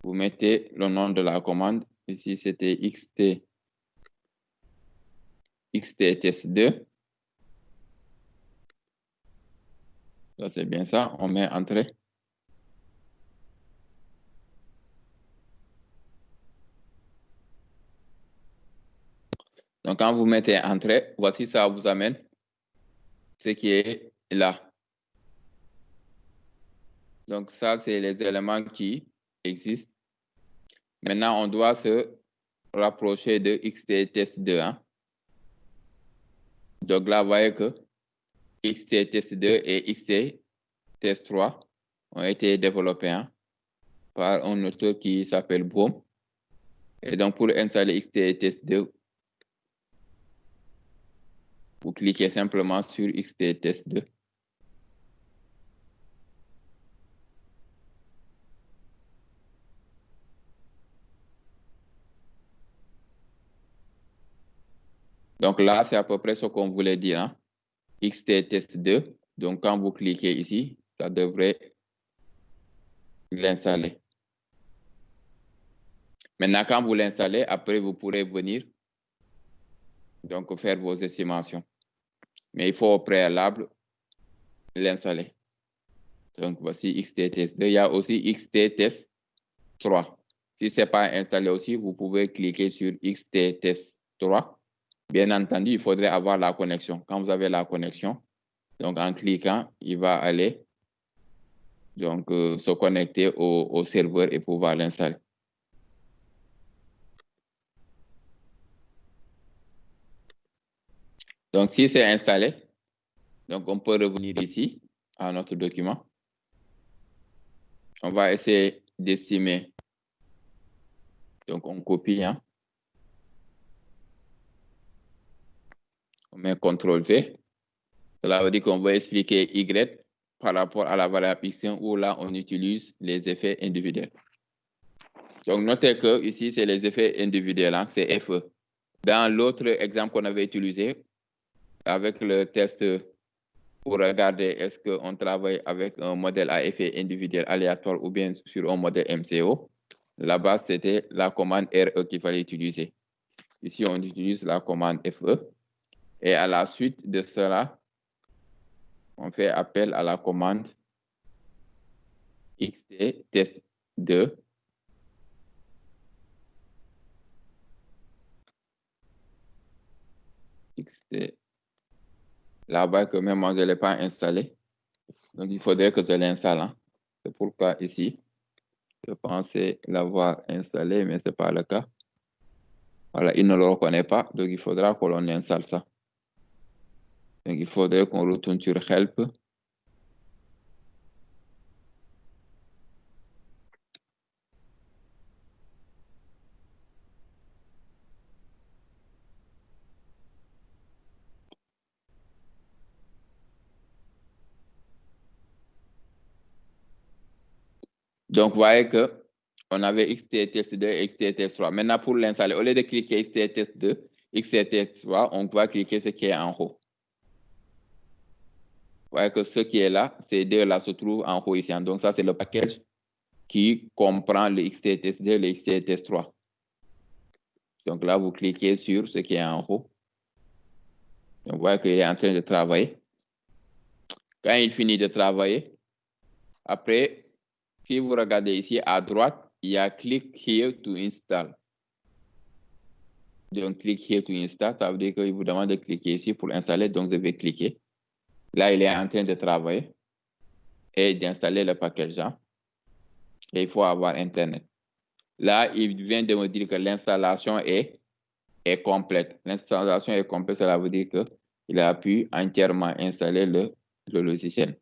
Vous mettez le nom de la commande. Ici, c'était XTTest2. Ça, c'est bien ça. On met entrée. Donc, quand vous mettez entrée, voici ça vous amène ce qui est là. Donc, ça, c'est les éléments qui existent. Maintenant, on doit se rapprocher de XTTest2. Hein. Donc là, vous voyez que XTTest2 et XTTest3 ont été développés hein, par un auteur qui s'appelle Bohm. Et donc, pour installer XTTest2, vous cliquez simplement sur XTTest2. Donc là, c'est à peu près ce qu'on voulait dire. Hein. XTTest2. Donc, quand vous cliquez ici, ça devrait l'installer. Maintenant, quand vous l'installez, après, vous pourrez venir donc faire vos estimations. Mais il faut au préalable l'installer. Donc, voici XTTest2. Il y a aussi XTTest3. Si ce n'est pas installé aussi, vous pouvez cliquer sur XTTest3. Bien entendu, il faudrait avoir la connexion. Quand vous avez la connexion, donc en cliquant, il va aller donc, se connecter au serveur et pouvoir l'installer. Donc, si c'est installé, donc on peut revenir ici à notre document. On va essayer d'estimer. Donc, on copie. Hein. On met CTRL-V. Cela veut dire qu'on va expliquer Y par rapport à la variable X où là, on utilise les effets individuels. Donc, notez que ici, c'est les effets individuels, hein, c'est FE. Dans l'autre exemple qu'on avait utilisé, avec le test pour regarder est-ce qu'on travaille avec un modèle à effet individuel aléatoire ou bien sur un modèle MCO, là-bas, c'était la commande RE qu'il fallait utiliser. Ici, on utilise la commande FE. Et à la suite de cela, on fait appel à la commande XT test2. XT. Là-bas, que même moi, je ne l'ai pas installé. Donc, il faudrait que je l'installe. Hein. C'est pourquoi ici, je pensais l'avoir installé, mais ce n'est pas le cas. Voilà, il ne le reconnaît pas, donc il faudra que l'on installe ça. Donc, il faudrait qu'on retourne sur Help. Donc, vous voyez qu'on avait XT-Test2 et XT-Test3. Maintenant, pour l'installer, au lieu de cliquer XT-Test2, XT-Test3, on va cliquer ce qui est en haut. Vous voyez que ce qui est là, ces deux-là se trouvent en haut ici. Donc, ça, c'est le package qui comprend le XT-Test2 et le XT-Test3. Donc là, vous cliquez sur ce qui est en haut. Donc, vous voyez qu'il est en train de travailler. Quand il finit de travailler, après, si vous regardez ici à droite, il y a Click here to install. Donc, Click here to install, ça veut dire qu'il vous demande de cliquer ici pour installer. Donc, je vais cliquer. Là, il est en train de travailler et d'installer le package. Hein. Et il faut avoir Internet. Là, il vient de me dire que l'installation est complète. L'installation est complète, cela veut dire qu'il a pu entièrement installer le logiciel.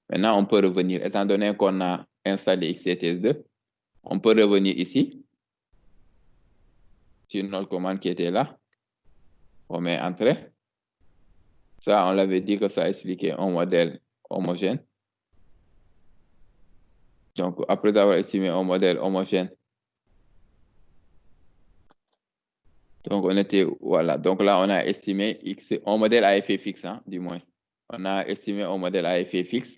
Maintenant, on peut revenir. Étant donné qu'on a installé XT-Test2, on peut revenir ici sur notre commande qui était là. On met Entrée. Ça, on l'avait dit que ça expliquait un modèle homogène. Donc, après avoir estimé un modèle homogène, donc on était, voilà. Donc là, on a estimé un modèle à effet fixe, hein, du moins. On a estimé un modèle à effet fixe.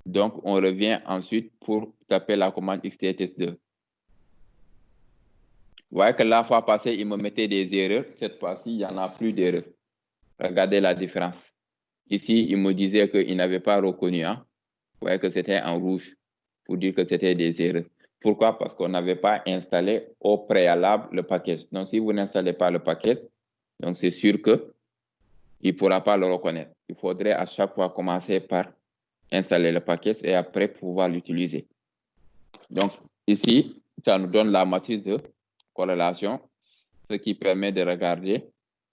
Donc, on revient ensuite pour taper la commande XT-Test2. Vous voyez que la fois passée, il me mettait des erreurs. Cette fois-ci, il n'y en a plus d'erreurs. Regardez la différence. Ici, il me disait qu'il n'avait pas reconnu. Hein. Vous voyez que c'était en rouge pour dire que c'était des erreurs. Pourquoi? Parce qu'on n'avait pas installé au préalable le package. Donc, si vous n'installez pas le package, donc c'est sûr qu'il ne pourra pas le reconnaître. Il faudrait à chaque fois commencer par installer le package et après pouvoir l'utiliser. Donc, ici, ça nous donne la matrice de corrélation, ce qui permet de regarder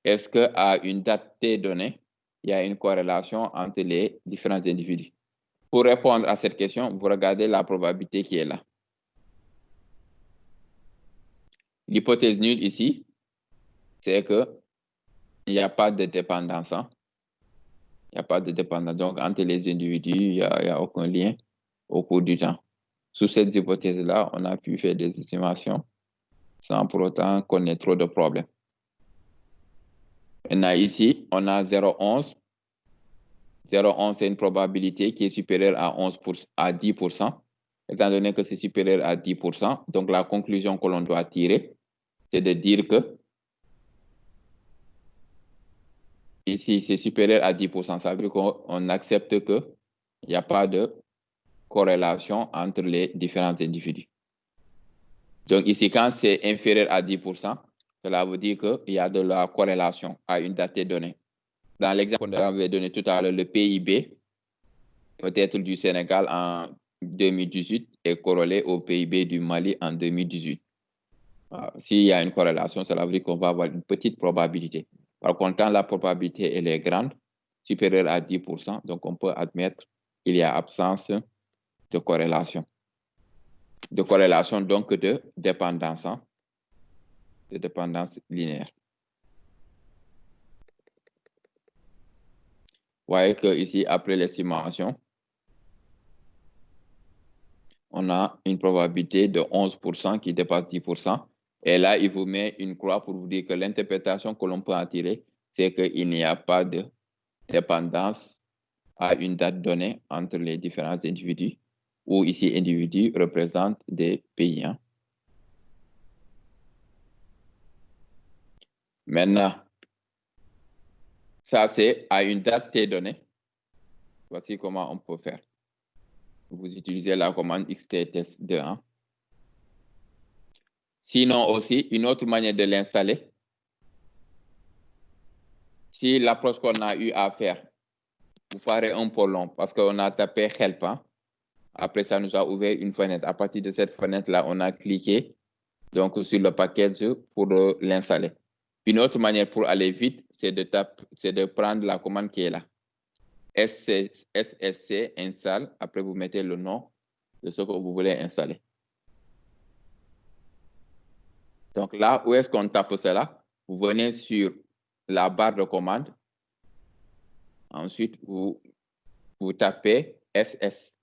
est-ce qu'à une date T donnée, il y a une corrélation entre les différents individus. Pour répondre à cette question, vous regardez la probabilité qui est là. L'hypothèse nulle ici, c'est qu'il n'y a pas de dépendance. Hein? Il n'y a pas de dépendance. Donc, entre les individus, il n'y a aucun lien au cours du temps. Sous cette hypothèse-là, on a pu faire des estimations sans pour autant qu'on ait trop de problèmes. Maintenant, ici, on a 0,11. 0,11, c'est une probabilité qui est supérieure à 10%. Étant donné que c'est supérieur à 10%, donc la conclusion que l'on doit tirer, c'est de dire que ici, c'est supérieur à 10%. Ça veut dire qu'on accepte qu'il n'y a pas de corrélation entre les différents individus. Donc ici, quand c'est inférieur à 10%, cela veut dire qu'il y a de la corrélation à une date donnée. Dans l'exemple qu'on avait donné tout à l'heure, le PIB, peut-être du Sénégal en 2018, est corrélé au PIB du Mali en 2018. S'il y a une corrélation, cela veut dire qu'on va avoir une petite probabilité. Par contre, quand la probabilité elle est grande, supérieur à 10%, donc on peut admettre qu'il y a absence de corrélation. De corrélation, donc de dépendance, hein, de dépendance linéaire. Vous voyez que ici, après l'estimation, on a une probabilité de 11% qui dépasse 10%. Et là, il vous met une croix pour vous dire que l'interprétation que l'on peut en tirer, c'est qu'il n'y a pas de dépendance à une date donnée entre les différents individus, où ici, individus représentent des pays. Hein. Maintenant, ça, c'est à une date T donnée. Voici comment on peut faire. Vous utilisez la commande xttest2. Hein. Sinon aussi, une autre manière de l'installer, si l'approche qu'on a eu à faire vous paraît un peu long parce qu'on a tapé help, hein. Après ça nous a ouvert une fenêtre. À partir de cette fenêtre-là, on a cliqué donc sur le package pour l'installer. Une autre manière pour aller vite, c'est de prendre la commande qui est là. SSC install, après vous mettez le nom de ce que vous voulez installer. Donc là, où est-ce qu'on tape cela? Vous venez sur la barre de commande. Ensuite, vous tapez SSC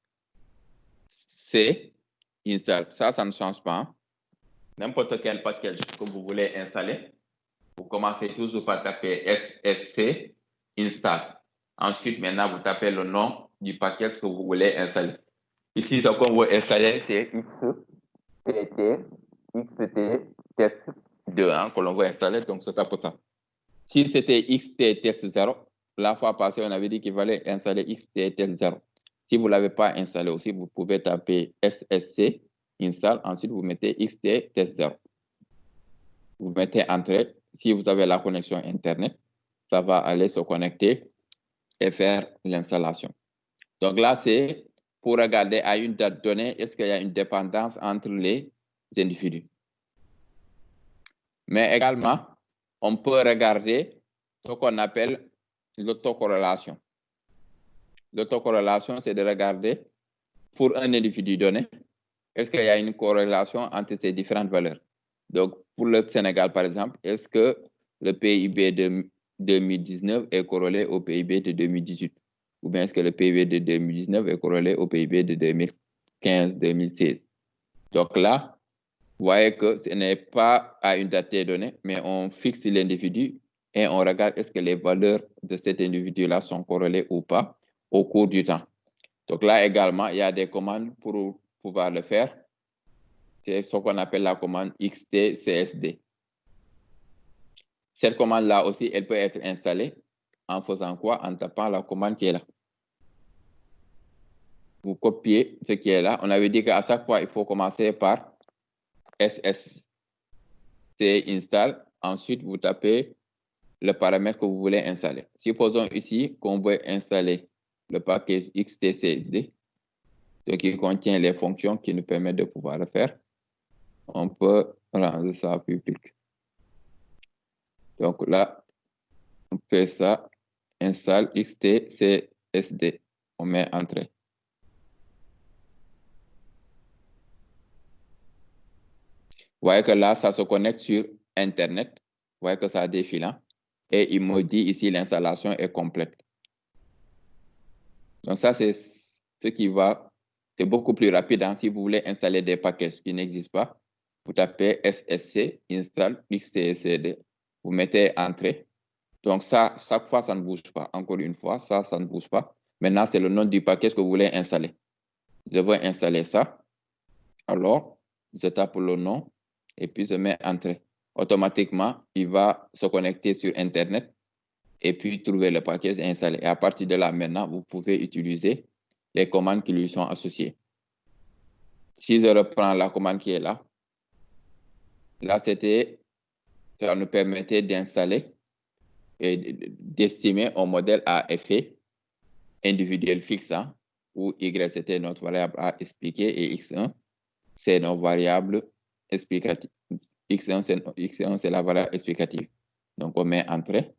install. Ça ne change pas. N'importe quel package que vous voulez installer, vous commencez toujours par taper SSC install. Ensuite, maintenant, vous tapez le nom du package que vous voulez installer. Ici, ce qu'on veut installer, c'est XT-test2 hein, que l'on veut installer, donc c'est ça pour ça. Si c'était XT-test0, la fois passée, on avait dit qu'il fallait installer XT-test0. Si vous ne l'avez pas installé aussi, vous pouvez taper SSC install, ensuite vous mettez XT-test0. Vous mettez entrée. Si vous avez la connexion Internet, ça va aller se connecter et faire l'installation. Donc là, c'est pour regarder à une date donnée, est-ce qu'il y a une dépendance entre les individus. Mais également, on peut regarder ce qu'on appelle l'autocorrélation. L'autocorrélation, c'est de regarder pour un individu donné, est-ce qu'il y a une corrélation entre ces différentes valeurs. Donc, pour le Sénégal, par exemple, est-ce que le PIB de 2019 est corrélé au PIB de 2018? Ou bien est-ce que le PIB de 2019 est corrélé au PIB de 2015-2016? Donc là, vous voyez que ce n'est pas à une date donnée, mais on fixe l'individu et on regarde est-ce que les valeurs de cet individu-là sont corrélées ou pas au cours du temps. Donc là également, il y a des commandes pour pouvoir le faire. C'est ce qu'on appelle la commande xtcsd. Cette commande-là aussi, elle peut être installée en faisant quoi? En tapant la commande qui est là. Vous copiez ce qui est là. On avait dit qu'à chaque fois, il faut commencer par SSC install. Ensuite, vous tapez le paramètre que vous voulez installer. Supposons ici qu'on veut installer le package xtcsd, ce qui contient les fonctions qui nous permettent de pouvoir le faire. On peut rendre ça public. Donc là, on fait ça, installe xtcsd. On met entrée. Vous voyez que là, ça se connecte sur Internet. Vous voyez que ça défile. Hein? Et il me dit ici, l'installation est complète. Donc ça, c'est ce qui va, c'est beaucoup plus rapide. Hein? Si vous voulez installer des packages qui n'existent pas, vous tapez SSC, install xtcsd, vous mettez entrée. Donc ça, chaque fois, ça ne bouge pas. Encore une fois, ça ne bouge pas. Maintenant, c'est le nom du package que vous voulez installer. Je vais installer ça. Alors, je tape le nom et puis je mets entrée. Automatiquement, il va se connecter sur Internet et puis trouver le package installé. Et à partir de là, maintenant, vous pouvez utiliser les commandes qui lui sont associées. Si je reprends la commande qui est là, ça nous permettait d'installer et d'estimer un modèle à effet individuel fixe, hein, où Y c'était notre variable à expliquer et X1 c'est nos variables explicatives. X1 c'est la variable explicative. Donc on met entrée.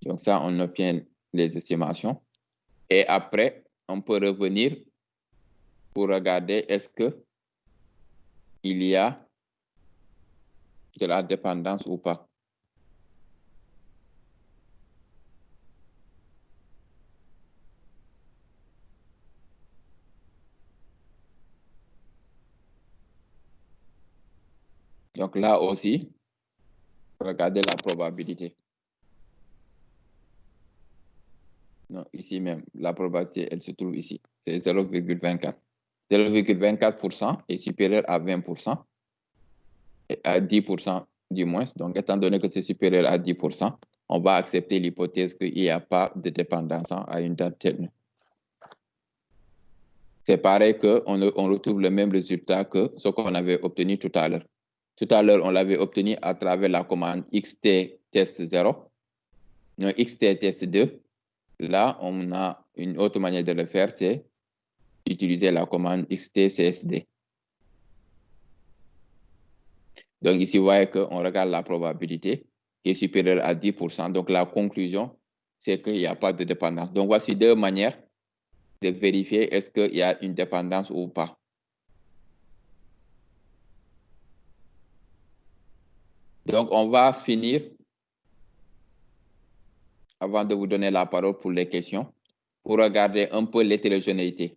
Donc ça, on obtient les estimations. Et après, on peut revenir pour regarder est-ce que il y a de la dépendance ou pas. Donc là aussi, regardez la probabilité. Non, ici même, la probabilité, elle se trouve ici. C'est 0,24. 0,24% est supérieur à 20%, et à 10% du moins. Donc, étant donné que c'est supérieur à 10%, on va accepter l'hypothèse qu'il n'y a pas de dépendance à une date telle. C'est pareil qu'on on retrouve le même résultat que ce qu'on avait obtenu tout à l'heure. Tout à l'heure, on l'avait obtenu à travers la commande xt test 0, non, xt test 2. Là, on a une autre manière de le faire, c'est utiliser la commande xtcsd. Donc ici, vous voyez qu'on regarde la probabilité qui est supérieure à 10%. Donc la conclusion, c'est qu'il n'y a pas de dépendance. Donc voici deux manières de vérifier est-ce qu'il y a une dépendance ou pas. Donc on va finir, avant de vous donner la parole pour les questions, pour regarder un peu l'hétérogénéité.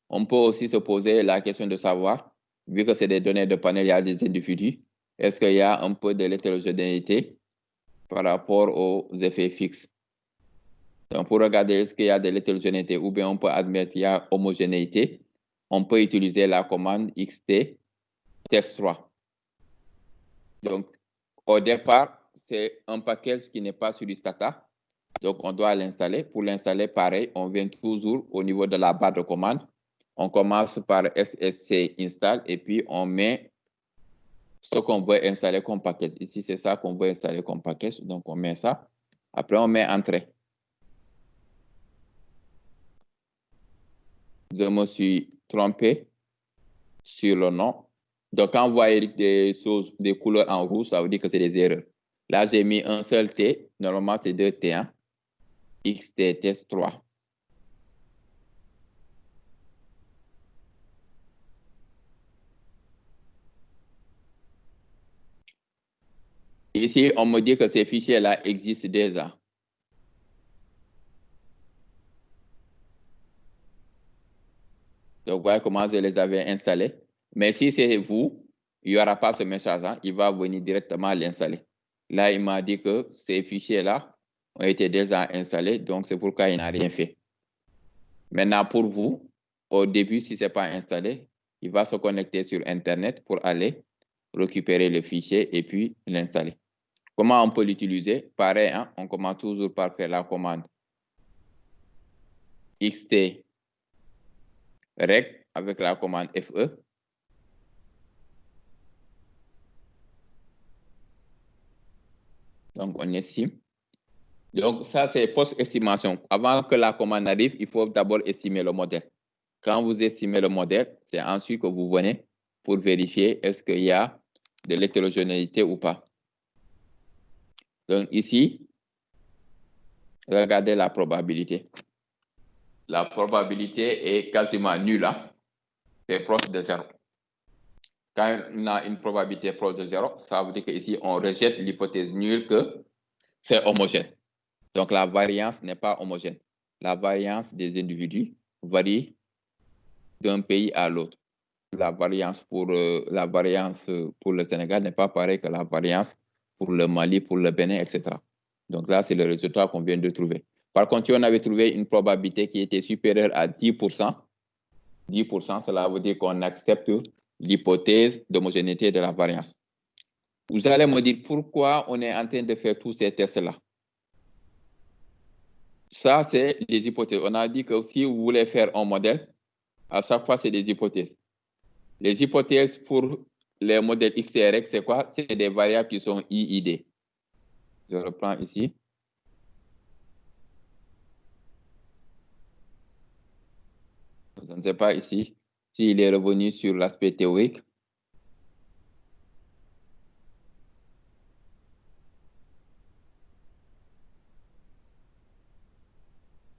On peut aussi se poser la question de savoir, vu que c'est des données de panel, il y a des individus, est-ce qu'il y a un peu de l'hétérogénéité par rapport aux effets fixes? Donc, pour regarder est-ce qu'il y a de l'hétérogénéité ou bien on peut admettre qu'il y a homogénéité, on peut utiliser la commande xt test3. Donc, au départ, c'est un package qui n'est pas sur Stata. Donc, on doit l'installer. Pour l'installer, pareil, on vient toujours au niveau de la barre de commande. On commence par ssc install et puis on met ce qu'on veut installer comme package. Ici, c'est ça qu'on veut installer comme package. Donc, on met ça. Après, on met entrée. Je me suis trompé sur le nom. Donc, quand vous voyez des choses, des couleurs en rouge, ça veut dire que c'est des erreurs. Là, j'ai mis un seul T. Normalement, c'est deux T. Hein? XT test 3. Ici, on me dit que ces fichiers-là existent déjà. Donc, voilà comment je les avais installés. Mais si c'est vous, il n'y aura pas ce message. Hein? Il va venir directement l'installer. Là, il m'a dit que ces fichiers-là ont été déjà installés. Donc, c'est pourquoi il n'a rien fait. Maintenant, pour vous, au début, si ce n'est pas installé, il va se connecter sur Internet pour aller récupérer le fichier et puis l'installer. Comment on peut l'utiliser? Pareil, hein? On commence toujours par faire la commande xt rec avec la commande fe. Donc, on estime. Donc, ça, c'est post-estimation. Avant que la commande arrive, il faut d'abord estimer le modèle. Quand vous estimez le modèle, c'est ensuite que vous venez pour vérifier est-ce qu'il y a de l'hétérogénéité ou pas. Donc, ici, regardez la probabilité. La probabilité est quasiment nulle. Hein? C'est proche de 0. Quand on a une probabilité proche de 0, ça veut dire qu'ici, on rejette l'hypothèse nulle que c'est homogène. Donc, la variance n'est pas homogène. La variance des individus varie d'un pays à l'autre. La variance pour le Sénégal n'est pas pareille que la variance pour le Mali, pour le Bénin, etc. Donc là, c'est le résultat qu'on vient de trouver. Par contre, si on avait trouvé une probabilité qui était supérieure à 10%, 10%, cela veut dire qu'on accepte l'hypothèse d'homogénéité de la variance. Vous allez me dire pourquoi on est en train de faire tous ces tests-là. Ça, c'est les hypothèses. On a dit que si vous voulez faire un modèle, à chaque fois, c'est des hypothèses. Les hypothèses pour les modèles XTRX, c'est quoi? C'est des variables qui sont IID. Je reprends ici. Je ne sais pas ici s'il est revenu sur l'aspect théorique.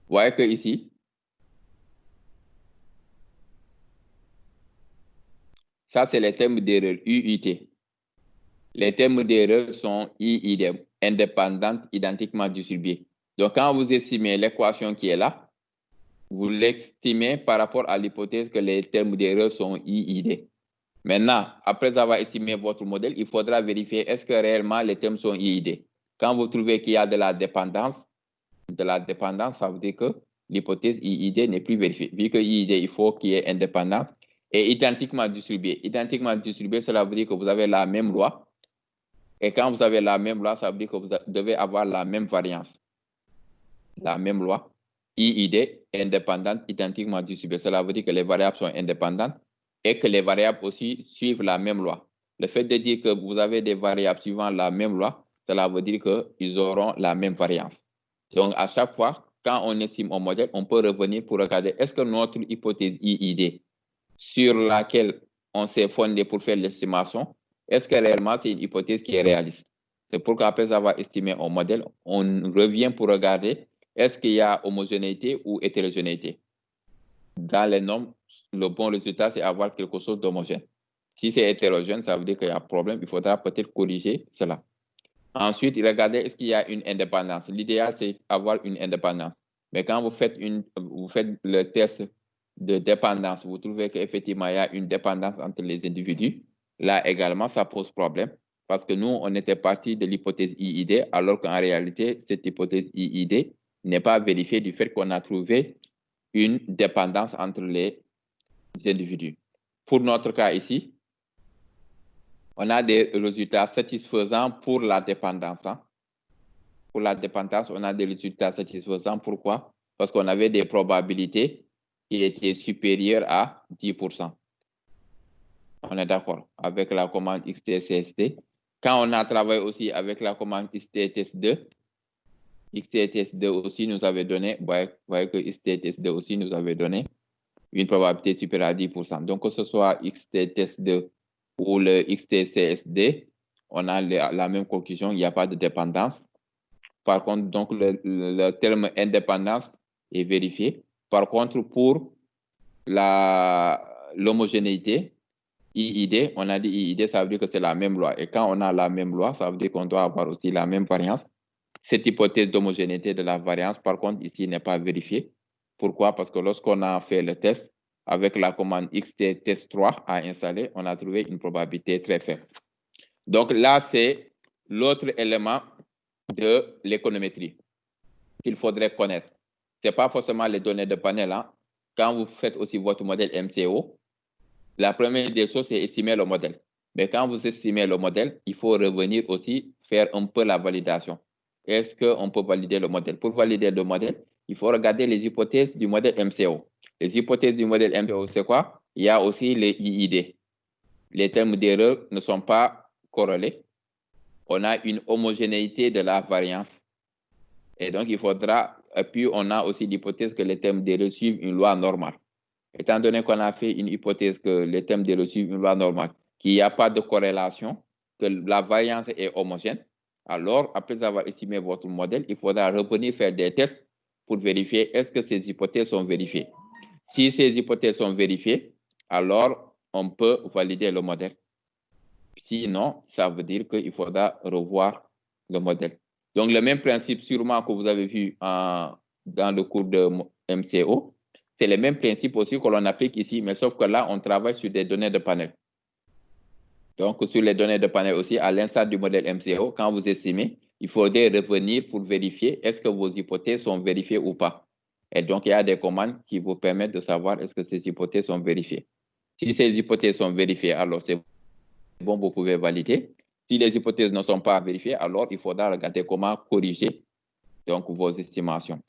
Vous voyez que ici, ça c'est les termes d'erreur, UIT. Les termes d'erreur sont IID, indépendantes, identiquement distribuées. Donc, quand vous estimez l'équation qui est là, vous l'estimez par rapport à l'hypothèse que les termes d'erreur sont IID. Maintenant, après avoir estimé votre modèle, il faudra vérifier est-ce que réellement les termes sont IID. Quand vous trouvez qu'il y a de la dépendance, ça veut dire que l'hypothèse IID n'est plus vérifiée. Vu que IID, il faut qu'il y ait indépendance et identiquement distribué. Identiquement distribué, cela veut dire que vous avez la même loi. Et quand vous avez la même loi, ça veut dire que vous devez avoir la même variance. La même loi. IID, indépendante, identiquement distribuée. Cela veut dire que les variables sont indépendantes et que les variables aussi suivent la même loi. Le fait de dire que vous avez des variables suivant la même loi, cela veut dire qu'ils auront la même variance. Donc, à chaque fois, quand on estime un modèle, on peut revenir pour regarder est-ce que notre hypothèse IID sur laquelle on s'est fondé pour faire l'estimation, est-ce que réellement c'est une hypothèse qui est réaliste? C'est pourquoi après avoir estimé un modèle, on revient pour regarder est-ce qu'il y a homogénéité ou hétérogénéité. Dans les normes, le bon résultat, c'est avoir quelque chose d'homogène. Si c'est hétérogène, ça veut dire qu'il y a un problème, il faudra peut-être corriger cela. Ensuite, regardez est-ce qu'il y a une indépendance. L'idéal, c'est avoir une indépendance. Mais quand vous faites le test de dépendance, vous trouvez qu'effectivement, il y a une dépendance entre les individus. Là également, ça pose problème parce que nous, on était parti de l'hypothèse IID, alors qu'en réalité, cette hypothèse IID n'est pas vérifiée du fait qu'on a trouvé une dépendance entre les individus. Pour notre cas ici, on a des résultats satisfaisants pour la dépendance. Pour la dépendance, on a des résultats satisfaisants. Pourquoi? Parce qu'on avait des probabilités qui étaient supérieures à 10%. On est d'accord avec la commande XTCSD. Quand on a travaillé aussi avec la commande XTTS2, XTTS2 aussi nous avait donné, vous voyez que XTTS2 aussi nous avait donné une probabilité supérieure à 10%. Donc, que ce soit XTTS2 ou le XTCSD, on a la même conclusion, il n'y a pas de dépendance. Par contre, donc, le terme indépendance est vérifié. Par contre, pour l'homogénéité, IID, on a dit IID, ça veut dire que c'est la même loi. Et quand on a la même loi, ça veut dire qu'on doit avoir aussi la même variance. Cette hypothèse d'homogénéité de la variance, par contre, ici, n'est pas vérifiée. Pourquoi? Parce que lorsqu'on a fait le test, avec la commande XT-test3 à installer, on a trouvé une probabilité très faible. Donc là, c'est l'autre élément de l'économétrie qu'il faudrait connaître. Ce n'est pas forcément les données de panel. Hein. Quand vous faites aussi votre modèle MCO, la première des choses, c'est estimer le modèle. Mais quand vous estimez le modèle, il faut revenir aussi faire un peu la validation. Est-ce qu'on peut valider le modèle? Pour valider le modèle, il faut regarder les hypothèses du modèle MCO. Les hypothèses du modèle MCO, c'est quoi? Il y a aussi les IID. Les termes d'erreur ne sont pas corrélés. On a une homogénéité de la variance. Et donc, il faudra, et puis on a aussi l'hypothèse que les termes d'erreur suivent une loi normale. Étant donné qu'on a fait une hypothèse que les termes d'erreur suivent une loi normale, qu'il n'y a pas de corrélation, que la variance est homogène, alors, après avoir estimé votre modèle, il faudra revenir faire des tests pour vérifier est-ce que ces hypothèses sont vérifiées. Si ces hypothèses sont vérifiées, alors on peut valider le modèle. Sinon, ça veut dire qu'il faudra revoir le modèle. Donc, le même principe sûrement que vous avez vu dans le cours de MCO, c'est le même principe aussi que l'on applique ici, mais sauf que là, on travaille sur des données de panel. Donc, sur les données de panel aussi, à l'instar du modèle MCO, quand vous estimez, il faudrait revenir pour vérifier est-ce que vos hypothèses sont vérifiées ou pas. Et donc, il y a des commandes qui vous permettent de savoir est-ce que ces hypothèses sont vérifiées. Si ces hypothèses sont vérifiées, alors c'est bon, vous pouvez valider. Si les hypothèses ne sont pas vérifiées, alors il faudra regarder comment corriger donc, vos estimations.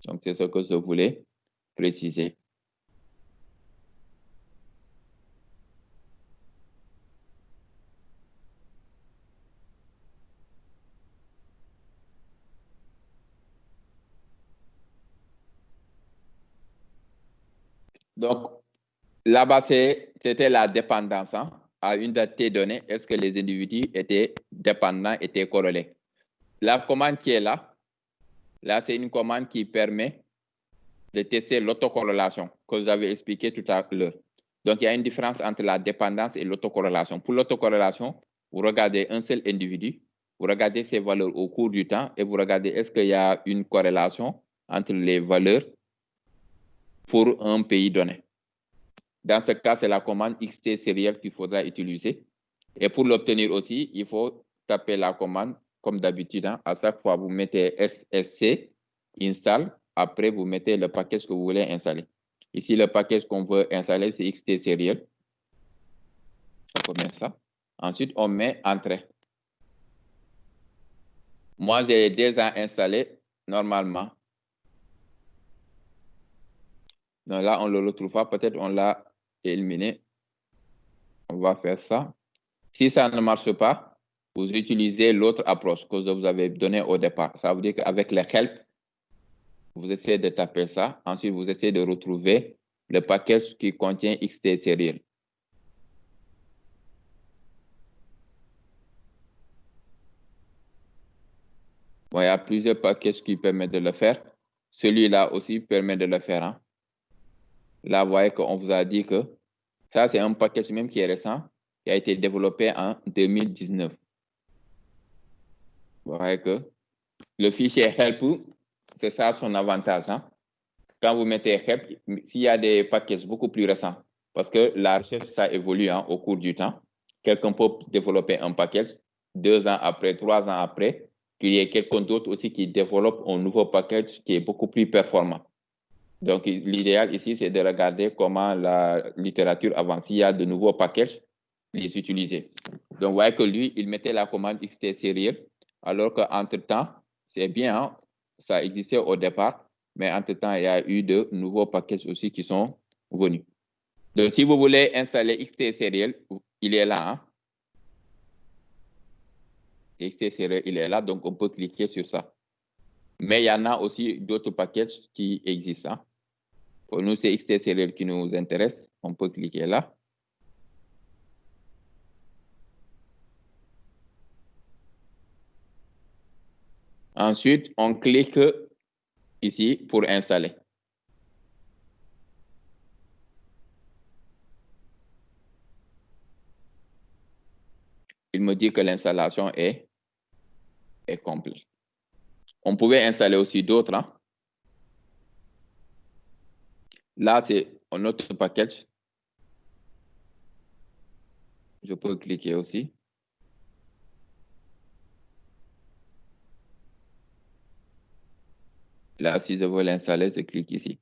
Donc, c'est ce que je voulais préciser. Donc, là-bas, c'était la dépendance. Hein? À une date T donnée, est-ce que les individus étaient dépendants, étaient corrélés? La commande qui est là, Là, c'est une commande qui permet de tester l'autocorrélation que vous avez expliqué tout à l'heure. Donc, il y a une différence entre la dépendance et l'autocorrélation. Pour l'autocorrélation, vous regardez un seul individu, vous regardez ses valeurs au cours du temps et vous regardez est-ce qu'il y a une corrélation entre les valeurs pour un pays donné. Dans ce cas, c'est la commande XT sérielle qu'il faudra utiliser. Et pour l'obtenir aussi, il faut taper la commande comme d'habitude. Hein. À chaque fois, vous mettez SSC, install. Après, vous mettez le package que vous voulez installer. Ici, le package qu'on veut installer, c'est XT sériel. On peut mettre ça. Ensuite, on met entrée. Moi, j'ai déjà installé normalement. Donc là, on ne le retrouve pas. Peut-être on l'a éliminé. On va faire ça. Si ça ne marche pas, vous utilisez l'autre approche que je vous avais donnée au départ. Ça veut dire qu'avec les help, vous essayez de taper ça. Ensuite, vous essayez de retrouver le package qui contient XT sériel. Bon, il y a plusieurs packages qui permettent de le faire. Celui-là aussi permet de le faire. Hein. Là, vous voyez qu'on vous a dit que ça, c'est un package même qui est récent, qui a été développé en 2019. Vous voyez que le fichier help, c'est ça son avantage. Hein. Quand vous mettez help, s'il y a des packages beaucoup plus récents, parce que la recherche, ça évolue hein, au cours du temps. Quelqu'un peut développer un package 2 ans après, 3 ans après, qu'il y ait quelqu'un d'autre aussi qui développe un nouveau package qui est beaucoup plus performant. Donc, l'idéal ici, c'est de regarder comment la littérature avance. S'il y a de nouveaux packages, les utiliser. Donc, vous voyez que lui, il mettait la commande XT sérielle, alors qu'entre-temps, c'est bien, hein, ça existait au départ, mais entre-temps, il y a eu de nouveaux packages aussi qui sont venus. Donc, si vous voulez installer XT sériel, il est là. Hein. XT sériel, il est là, donc on peut cliquer sur ça. Mais il y en a aussi d'autres packages qui existent. Hein. Pour nous, c'est XT sériel qui nous intéresse. On peut cliquer là. Ensuite, on clique ici pour installer. Il me dit que l'installation est complète. On pouvait installer aussi d'autres. Hein. Là, c'est un autre package. Je peux cliquer aussi. Là, si je veux l'installer, je clique ici.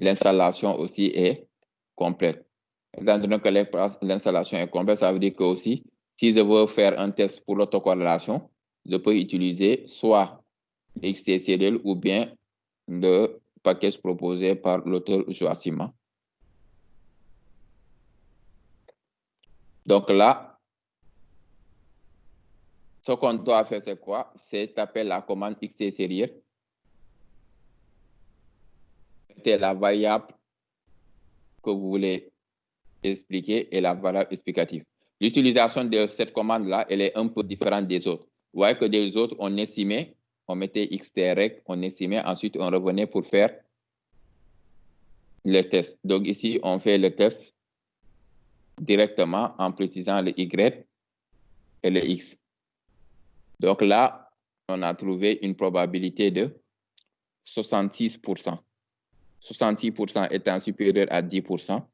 L'installation aussi est complète. Étant donné que l'installation est complète, ça veut dire que aussi, si je veux faire un test pour l'autocorrélation, je peux utiliser soit XTCDL ou bien le package proposé par l'auteur Joacima. Donc là, ce qu'on doit faire, c'est quoi? C'est taper la commande XTCDL. C'est la variable que vous voulez expliquer et la variable explicative. L'utilisation de cette commande-là, elle est un peu différente des autres. Vous voyez que des autres, on estimait, on mettait XTREC, on estimait, ensuite on revenait pour faire le test. Donc ici, on fait le test directement en précisant le Y et le X. Donc là, on a trouvé une probabilité de 66%. 66% étant supérieur à 10%.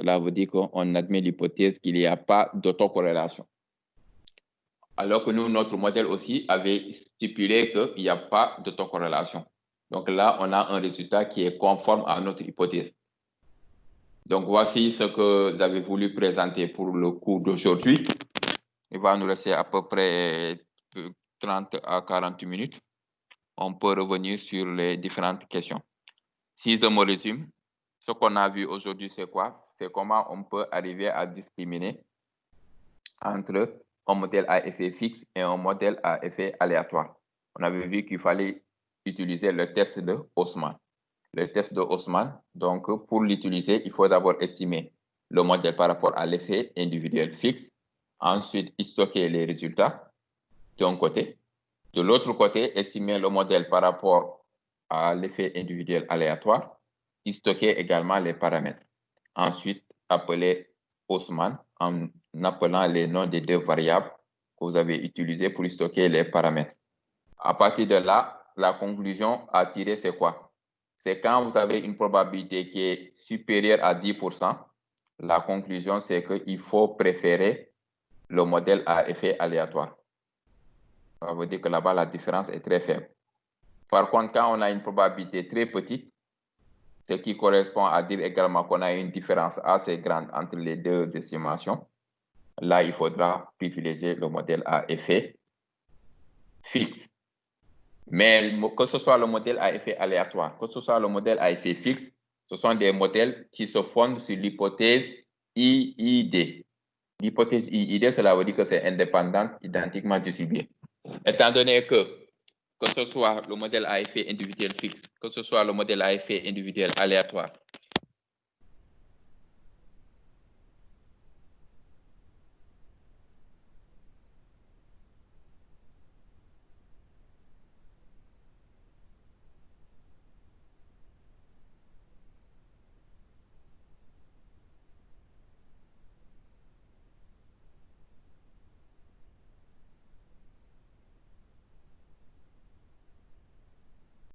Cela veut dire qu'on admet l'hypothèse qu'il n'y a pas d'autocorrélation. Alors que nous, notre modèle aussi avait stipulé qu'il n'y a pas d'autocorrélation. Donc là, on a un résultat qui est conforme à notre hypothèse. Donc voici ce que j'avais voulu présenter pour le cours d'aujourd'hui. Il va nous laisser à peu près 30 à 40 minutes. On peut revenir sur les différentes questions. Si je me résume, ce qu'on a vu aujourd'hui, c'est quoi? C'est comment on peut arriver à discriminer entre un modèle à effet fixe et un modèle à effet aléatoire. On avait vu qu'il fallait utiliser le test de Haussmann. le test de Haussmann. Donc, pour l'utiliser, il faut d'abord estimer le modèle par rapport à l'effet individuel fixe. Ensuite, stocker les résultats d'un côté. De l'autre côté, estimer le modèle par rapport à l'effet individuel aléatoire. Stocker également les paramètres. Ensuite, appeler Haussmann en appelant les noms des deux variables que vous avez utilisées pour stocker les paramètres. À partir de là, la conclusion à tirer, c'est quoi? C'est quand vous avez une probabilité qui est supérieure à 10%, la conclusion, c'est qu'il faut préférer le modèle à effet aléatoire. Ça veut dire que là-bas, la différence est très faible. Par contre, quand on a une probabilité très petite, ce qui correspond à dire également qu'on a une différence assez grande entre les deux estimations, là, il faudra privilégier le modèle à effet fixe. Mais que ce soit le modèle à effet aléatoire, que ce soit le modèle à effet fixe, ce sont des modèles qui se fondent sur l'hypothèse IID. L'hypothèse IID, cela veut dire que c'est indépendant, identiquement distribué. Étant donné que ce soit le modèle à effet individuel fixe, que ce soit le modèle à effet individuel aléatoire,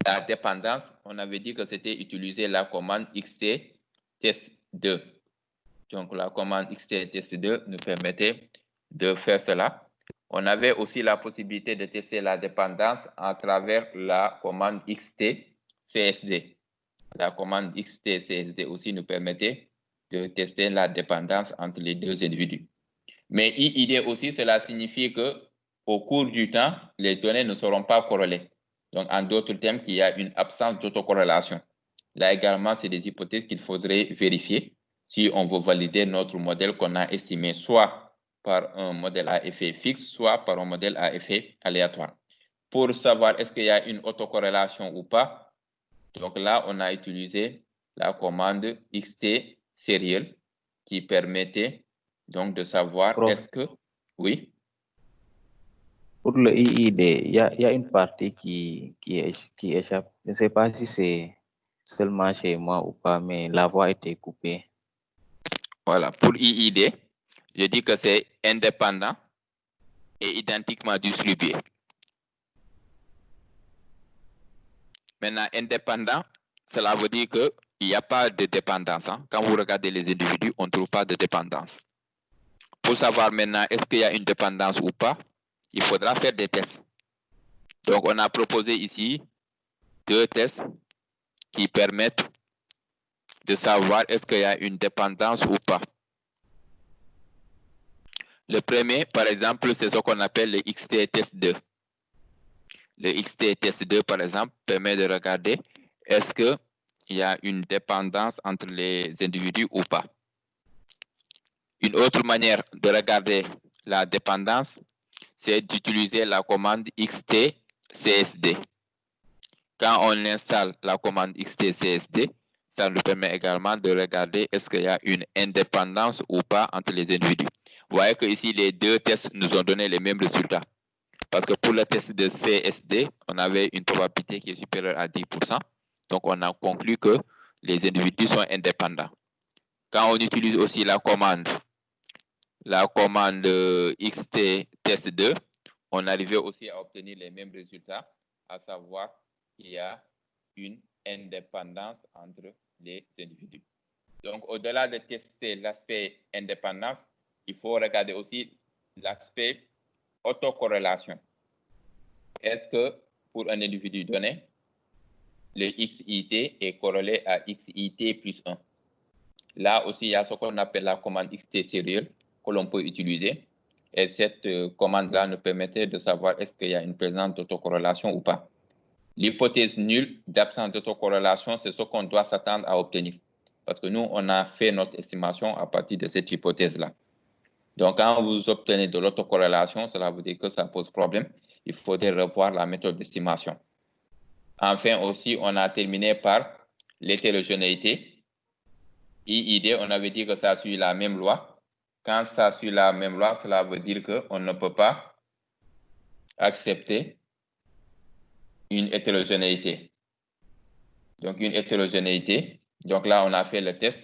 la dépendance, on avait dit que c'était utiliser la commande xt test2. Donc, la commande xt test2 nous permettait de faire cela. On avait aussi la possibilité de tester la dépendance à travers la commande xt csd. La commande xt csd aussi nous permettait de tester la dépendance entre les deux individus. Mais IID aussi, cela signifie que au cours du temps, les données ne seront pas corrélées. Donc, en d'autres termes, qu'il y a une absence d'autocorrélation. Là également, c'est des hypothèses qu'il faudrait vérifier si on veut valider notre modèle qu'on a estimé soit par un modèle à effet fixe, soit par un modèle à effet aléatoire. Pour savoir est-ce qu'il y a une autocorrélation ou pas, donc là, on a utilisé la commande xt serial qui permettait donc de savoir est-ce que... Oui. Pour le IID, il y a une partie qui échappe. Je ne sais pas si c'est seulement chez moi ou pas, mais la voix a été coupée. Voilà, pour IID, je dis que c'est indépendant et identiquement distribué. Maintenant, indépendant, cela veut dire qu'il n'y a pas de dépendance. Hein. Quand vous regardez les individus, on ne trouve pas de dépendance. Pour savoir maintenant est-ce qu'il y a une dépendance ou pas, il faudra faire des tests. Donc, on a proposé ici 2 tests qui permettent de savoir est-ce qu'il y a une dépendance ou pas. Le premier, par exemple, c'est ce qu'on appelle le XT test 2. Le XT test 2, par exemple, permet de regarder est-ce qu'il y a une dépendance entre les individus ou pas. Une autre manière de regarder la dépendance, c'est d'utiliser la commande XT-CSD. Quand on installe la commande XT-CSD, ça nous permet également de regarder est-ce qu'il y a une indépendance ou pas entre les individus. Vous voyez que ici, les deux tests nous ont donné les mêmes résultats. Parce que pour le test de CSD, on avait une probabilité qui est supérieure à 10%. Donc, on a conclu que les individus sont indépendants. Quand on utilise aussi la commande XT test 2, on arrivait aussi à obtenir les mêmes résultats, à savoir qu'il y a une indépendance entre les individus. Donc, au-delà de tester l'aspect indépendance, il faut regarder aussi l'aspect autocorrélation. Est-ce que pour un individu donné, le XIT est corrélé à XIT plus 1? Là aussi, il y a ce qu'on appelle la commande XT serial que l'on peut utiliser. Et cette commande-là nous permettait de savoir est-ce qu'il y a une présence d'autocorrélation ou pas. L'hypothèse nulle d'absence d'autocorrélation, c'est ce qu'on doit s'attendre à obtenir. Parce que nous, on a fait notre estimation à partir de cette hypothèse-là. Donc, quand vous obtenez de l'autocorrélation, cela veut dire que ça pose problème. Il faudrait revoir la méthode d'estimation. Enfin aussi, on a terminé par l'hétérogénéité. IID, on avait dit que ça suit la même loi. Quand ça suit la même loi, cela veut dire qu'on ne peut pas accepter une hétérogénéité. Donc, une hétérogénéité. Donc là, on a fait le test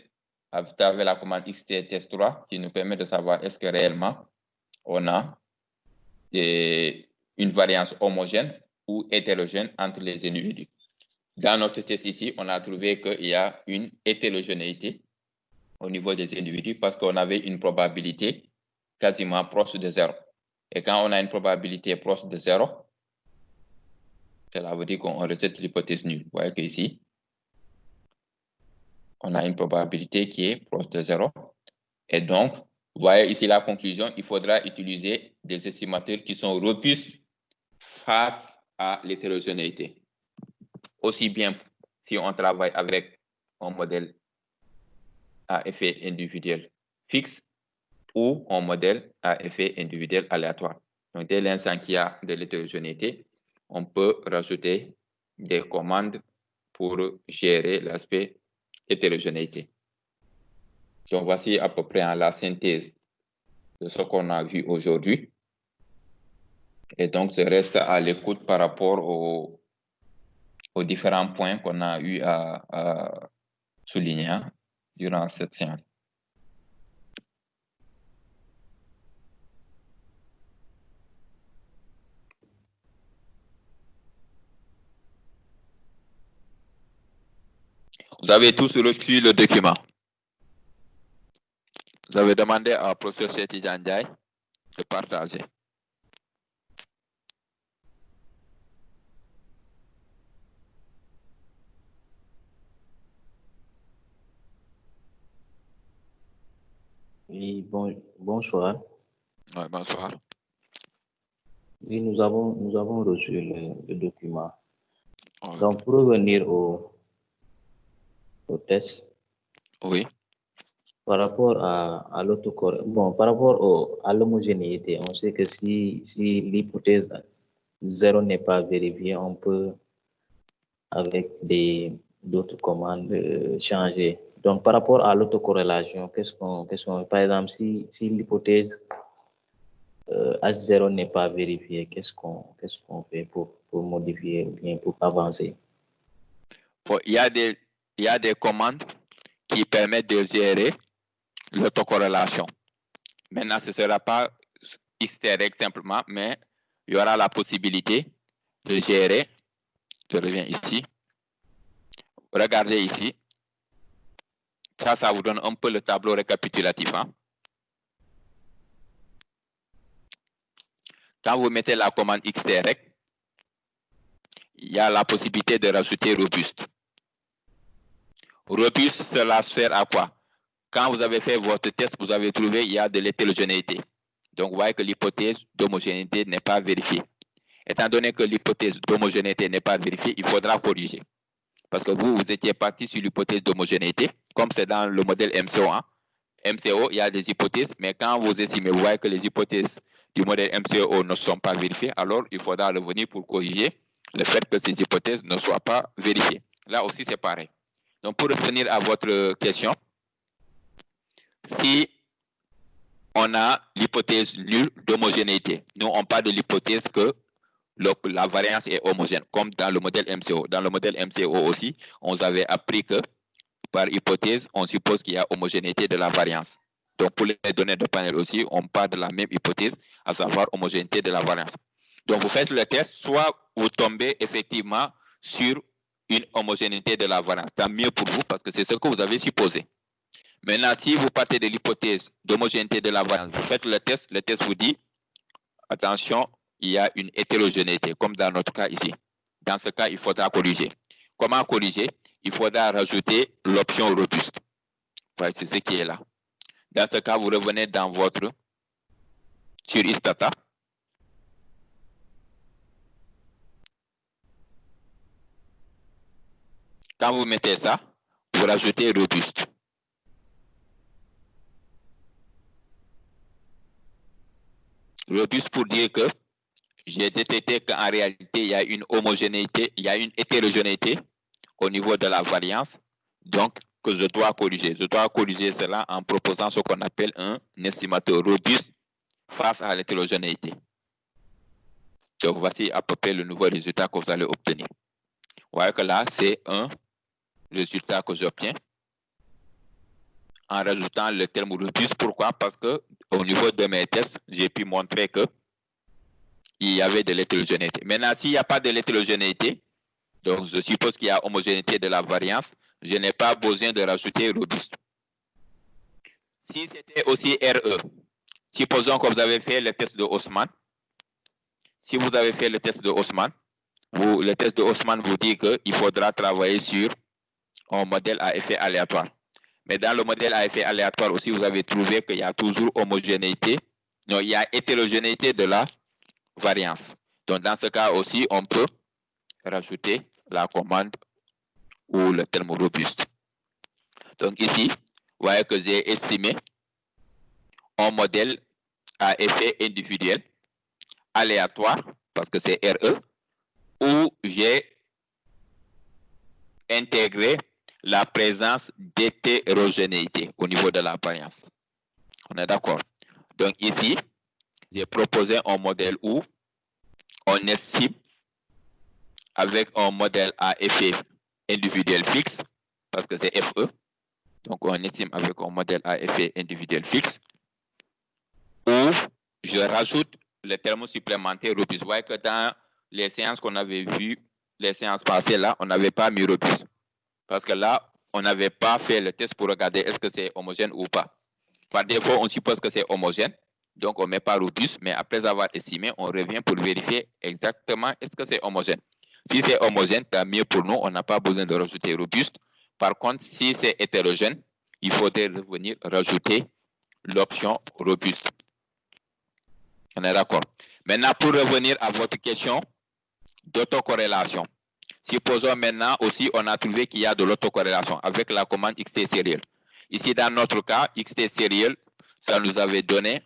avec la commande XT test 3 qui nous permet de savoir est-ce que réellement on a une variance homogène ou hétérogène entre les individus. Dans notre test ici, on a trouvé qu'il y a une hétérogénéité au niveau des individus parce qu'on avait une probabilité quasiment proche de 0. Et quand on a une probabilité proche de 0, cela veut dire qu'on rejette l'hypothèse nulle. Vous voyez qu'ici, on a une probabilité qui est proche de 0. Et donc, vous voyez ici la conclusion, il faudra utiliser des estimateurs qui sont robustes face à l'hétérogénéité. Aussi bien si on travaille avec un modèle à effet individuel fixe ou un modèle à effet individuel aléatoire. Donc, dès l'instant qu'il y a de l'hétérogénéité, on peut rajouter des commandes pour gérer l'aspect hétérogénéité. Donc, voici à peu près la synthèse de ce qu'on a vu aujourd'hui. Et donc, je reste à l'écoute par rapport aux différents points qu'on a eu à souligner durant cette séance. Vous avez tous reçu le document. Vous avez demandé à professeur Cheikh Ndiaye de partager. Oui, bonsoir. Oui, bonsoir. Oui, nous avons reçu le document. Oui. Donc, pour revenir au test, Oui. par rapport à l'autocorrélation, bon, par rapport à l'homogénéité, on sait que si l'hypothèse 0 n'est pas vérifiée, on peut, avec d'autres commandes, changer. Donc, par rapport à l'autocorrélation, par exemple, si l'hypothèse H0 n'est pas vérifiée, qu'est-ce qu'on fait pour modifier ou bien pour avancer? Bon, il y a des commandes qui permettent de gérer l'autocorrélation. Maintenant, ce ne sera pas hystérique simplement, mais il y aura la possibilité de gérer. Je reviens ici. Regardez ici. Ça vous donne un peu le tableau récapitulatif. Hein? Quand vous mettez la commande xtrect, il y a la possibilité de rajouter robuste. Robuste, cela sert à quoi? Quand vous avez fait votre test, vous avez trouvé qu'il y a de l'hétérogénéité. Donc, vous voyez que l'hypothèse d'homogénéité n'est pas vérifiée. Étant donné que l'hypothèse d'homogénéité n'est pas vérifiée, il faudra corriger. Parce que vous étiez parti sur l'hypothèse d'homogénéité, comme c'est dans le modèle MCO. Hein. MCO, il y a des hypothèses, mais quand vous estimez, vous voyez que les hypothèses du modèle MCO ne sont pas vérifiées, alors il faudra revenir pour corriger le fait que ces hypothèses ne soient pas vérifiées. Là aussi, c'est pareil. Donc, pour revenir à votre question, si on a l'hypothèse nulle d'homogénéité, nous, on parle de l'hypothèse que la variance est homogène, comme dans le modèle MCO. Dans le modèle MCO aussi, on avait appris que par hypothèse, on suppose qu'il y a homogénéité de la variance. Donc, pour les données de panel aussi, on parle de la même hypothèse, à savoir homogénéité de la variance. Donc, vous faites le test, soit vous tombez effectivement sur une homogénéité de la variance. Tant mieux pour vous, parce que c'est ce que vous avez supposé. Maintenant, si vous partez de l'hypothèse d'homogénéité de la variance, vous faites le test vous dit, attention, il y a une hétérogénéité, comme dans notre cas ici. Dans ce cas, il faudra corriger. Comment corriger? Il faudra rajouter l'option robuste. Ouais, c'est ce qui est là. Dans ce cas, vous revenez dans votre sur Istata. Quand vous mettez ça, vous rajoutez robuste. Robuste pour dire que j'ai détecté qu'en réalité, il y a une homogénéité, il y a une hétérogénéité au niveau de la variance, donc, que je dois corriger. Je dois corriger cela en proposant ce qu'on appelle un estimateur robuste face à l'hétérogénéité. Donc, voici à peu près le nouveau résultat que vous allez obtenir. Vous voyez que là, c'est un résultat que j'obtiens en rajoutant le terme robuste. Pourquoi? Parce que au niveau de mes tests, j'ai pu montrer que il y avait de l'hétérogénéité. Maintenant, s'il n'y a pas de l'hétérogénéité, donc je suppose qu'il y a homogénéité de la variance, je n'ai pas besoin de rajouter robuste. Si c'était aussi RE, supposons que vous avez fait le test de Haussmann. Si vous avez fait le test de Haussmann, le test de Haussmann vous dit qu'il faudra travailler sur un modèle à effet aléatoire. Mais dans le modèle à effet aléatoire aussi, vous avez trouvé qu'il y a toujours homogénéité. Non, il y a hétérogénéité de la variance. Donc, dans ce cas aussi, on peut rajouter la commande ou le terme robuste. Donc, ici, vous voyez que j'ai estimé un modèle à effet individuel aléatoire, parce que c'est RE, où j'ai intégré la présence d'hétérogénéité au niveau de la variance. On est d'accord? Donc ici, j'ai proposé un modèle où on estime avec un modèle à effet individuel fixe, parce que c'est FE, donc on estime avec un modèle à effet individuel fixe, où je rajoute le terme supplémentaire robuste. Vous voyez que dans les séances qu'on avait vues, les séances passées là, on n'avait pas mis robuste. Parce que là, on n'avait pas fait le test pour regarder est-ce que c'est homogène ou pas. Par défaut, on suppose que c'est homogène, donc on ne met pas robuste, mais après avoir estimé, on revient pour vérifier exactement est-ce que c'est homogène. Si c'est homogène, tant mieux pour nous, on n'a pas besoin de rajouter robuste. Par contre, si c'est hétérogène, il faudrait revenir rajouter l'option robuste. On est d'accord. Maintenant, pour revenir à votre question d'autocorrélation. Supposons maintenant aussi, on a trouvé qu'il y a de l'autocorrélation avec la commande XT serial. Ici, dans notre cas, XT serial, ça nous avait donné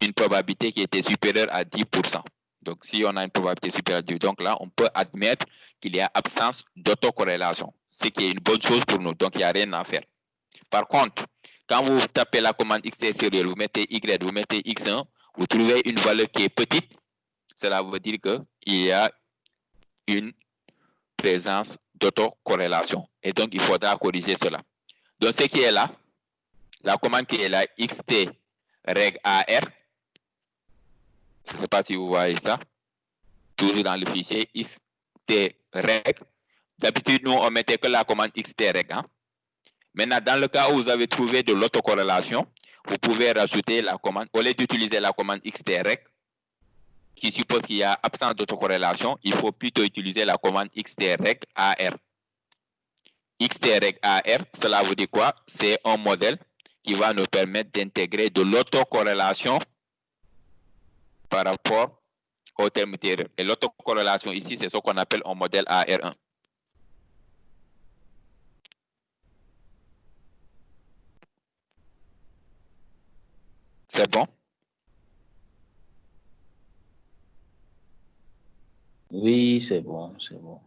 une probabilité qui était supérieure à 10%. Donc, si on a une probabilité supérieure à 10%, donc là, on peut admettre qu'il y a absence d'autocorrélation, ce qui est une bonne chose pour nous. Donc, il n'y a rien à faire. Par contre, quand vous tapez la commande XT serial, vous mettez Y, vous mettez X1, vous trouvez une valeur qui est petite, cela veut dire qu'il y a une présence d'autocorrélation. Et donc, il faudra corriger cela. Donc, ce qui est là, la commande qui est là, xt reg AR, je ne sais pas si vous voyez ça, toujours dans le fichier xt reg. D'habitude, nous, on mettait que la commande xt reg. Hein? Maintenant, dans le cas où vous avez trouvé de l'autocorrélation, vous pouvez rajouter la commande, au lieu d'utiliser la commande xt reg, qui suppose qu'il y a absence d'autocorrélation, il faut plutôt utiliser la commande xtreg AR. Xtreg AR, cela veut dire quoi? C'est un modèle qui va nous permettre d'intégrer de l'autocorrélation par rapport au terme ultérieur. Et l'autocorrélation ici, c'est ce qu'on appelle un modèle AR1. C'est bon? Oui, c'est bon, c'est bon.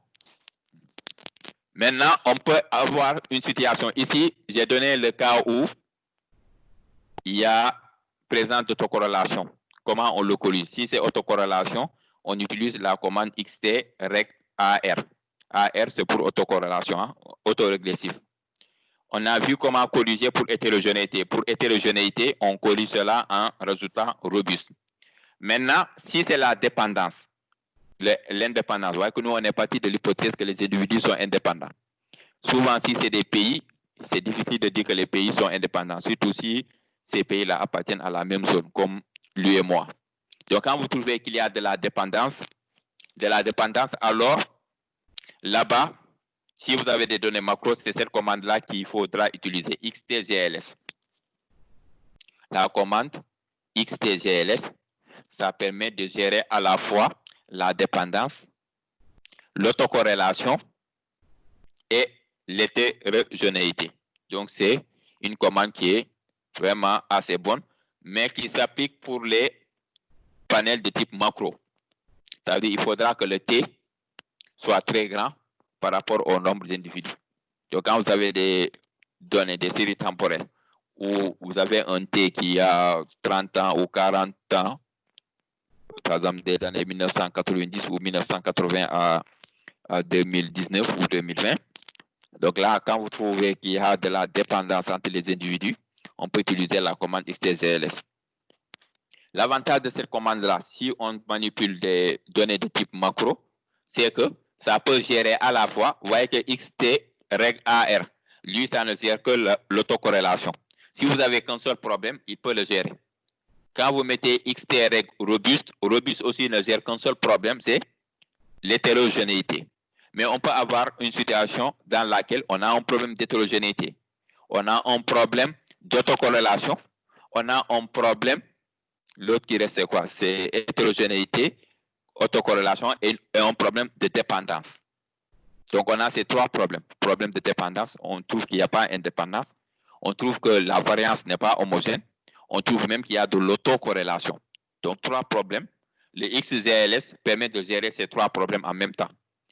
Maintenant, on peut avoir une situation. Ici, j'ai donné le cas où il y a présence d'autocorrélation. Comment on le corrige? Si c'est autocorrélation, on utilise la commande xtreg AR. AR, c'est pour autocorrélation, hein, autorégressif. On a vu comment corriger pour hétérogénéité. Pour hétérogénéité, on corrige cela en rajoutant robuste. Maintenant, si c'est la dépendance, l'indépendance, vous voyez que nous, on est parti de l'hypothèse que les individus sont indépendants. Souvent, si c'est des pays, c'est difficile de dire que les pays sont indépendants, surtout si ces pays-là appartiennent à la même zone, comme lui et moi. Donc, quand vous trouvez qu'il y a de la dépendance, alors, là-bas, si vous avez des données macro, c'est cette commande-là qu'il faudra utiliser, xtgls. La commande xtgls, ça permet de gérer à la fois la dépendance, l'autocorrélation et l'hétérogénéité. Donc, c'est une commande qui est vraiment assez bonne, mais qui s'applique pour les panels de type macro. C'est-à-dire qu'il faudra que le T soit très grand par rapport au nombre d'individus. Donc, quand vous avez des données, des séries temporelles, où vous avez un T qui a 30 ans ou 40 ans, par exemple des années 1990 ou 1980 à 2019 ou 2020. Donc là, quand vous trouvez qu'il y a de la dépendance entre les individus, on peut utiliser la commande XTGLS. L'avantage de cette commande-là, si on manipule des données de type macro, c'est que ça peut gérer à la fois, vous voyez que XT règle AR, lui, ça ne gère que l'autocorrélation. Si vous avez qu'un seul problème, il peut le gérer. Quand vous mettez XT règle robuste, robuste aussi ne gère qu'un seul problème, c'est l'hétérogénéité. Mais on peut avoir une situation dans laquelle on a un problème d'hétérogénéité. On a un problème d'autocorrélation. On a un problème, l'autre qui reste, c'est quoi? C'est hétérogénéité, autocorrélation et un problème de dépendance. Donc, on a ces trois problèmes. Problème de dépendance, on trouve qu'il n'y a pas d'indépendance. On trouve que la variance n'est pas homogène. On trouve même qu'il y a de l'autocorrélation. Donc, trois problèmes. Le XGLS permet de gérer ces trois problèmes en même temps.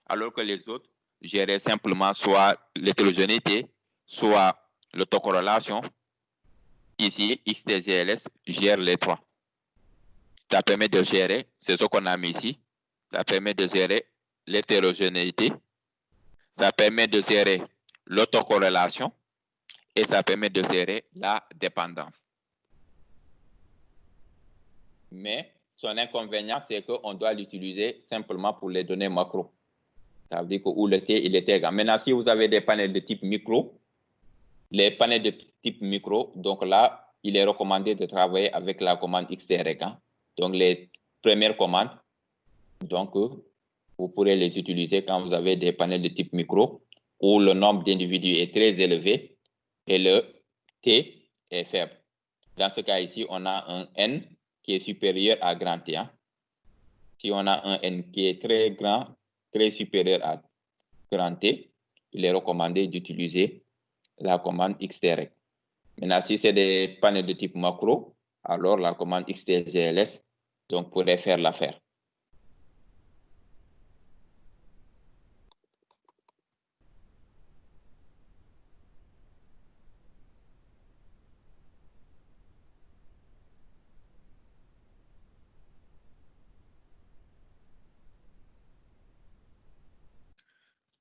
Alors que les autres géraient simplement soit l'hétérogénéité, soit l'autocorrélation. Ici, XTGLS gère les trois. Ça permet de gérer, c'est ce qu'on a mis ici, ça permet de gérer l'hétérogénéité, ça permet de gérer l'autocorrélation et ça permet de gérer la dépendance. Mais son inconvénient, c'est qu'on doit l'utiliser simplement pour les données macro. Ça veut dire que où le T, il est égal. Maintenant, si vous avez des panels de type micro, les panels de type micro, donc là, il est recommandé de travailler avec la commande XTREG. Hein. Donc, les premières commandes, donc, vous pourrez les utiliser quand vous avez des panels de type micro où le nombre d'individus est très élevé et le T est faible. Dans ce cas ici, on a un N qui est supérieur à grand T. Hein. Si on a un N qui est très grand, très supérieur à grand T, il est recommandé d'utiliser la commande XTREG. Maintenant, si c'est des panels de type macro, alors la commande XTGLS donc, pourrait faire l'affaire.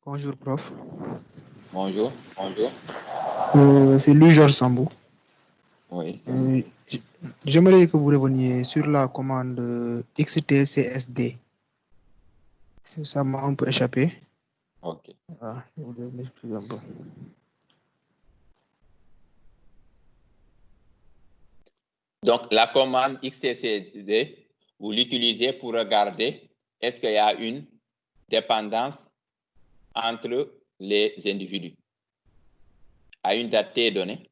Bonjour, prof. Bonjour. C'est Louis-Georges Sambou. Oui. J'aimerais que vous reveniez sur la commande XTCSD. Ça m'a un peu échappé. OK. Je voudrais m'expliquer un peu. Donc, la commande XTCSD, vous l'utilisez pour regarder est-ce qu'il y a une dépendance entre les individus. À une date T donnée,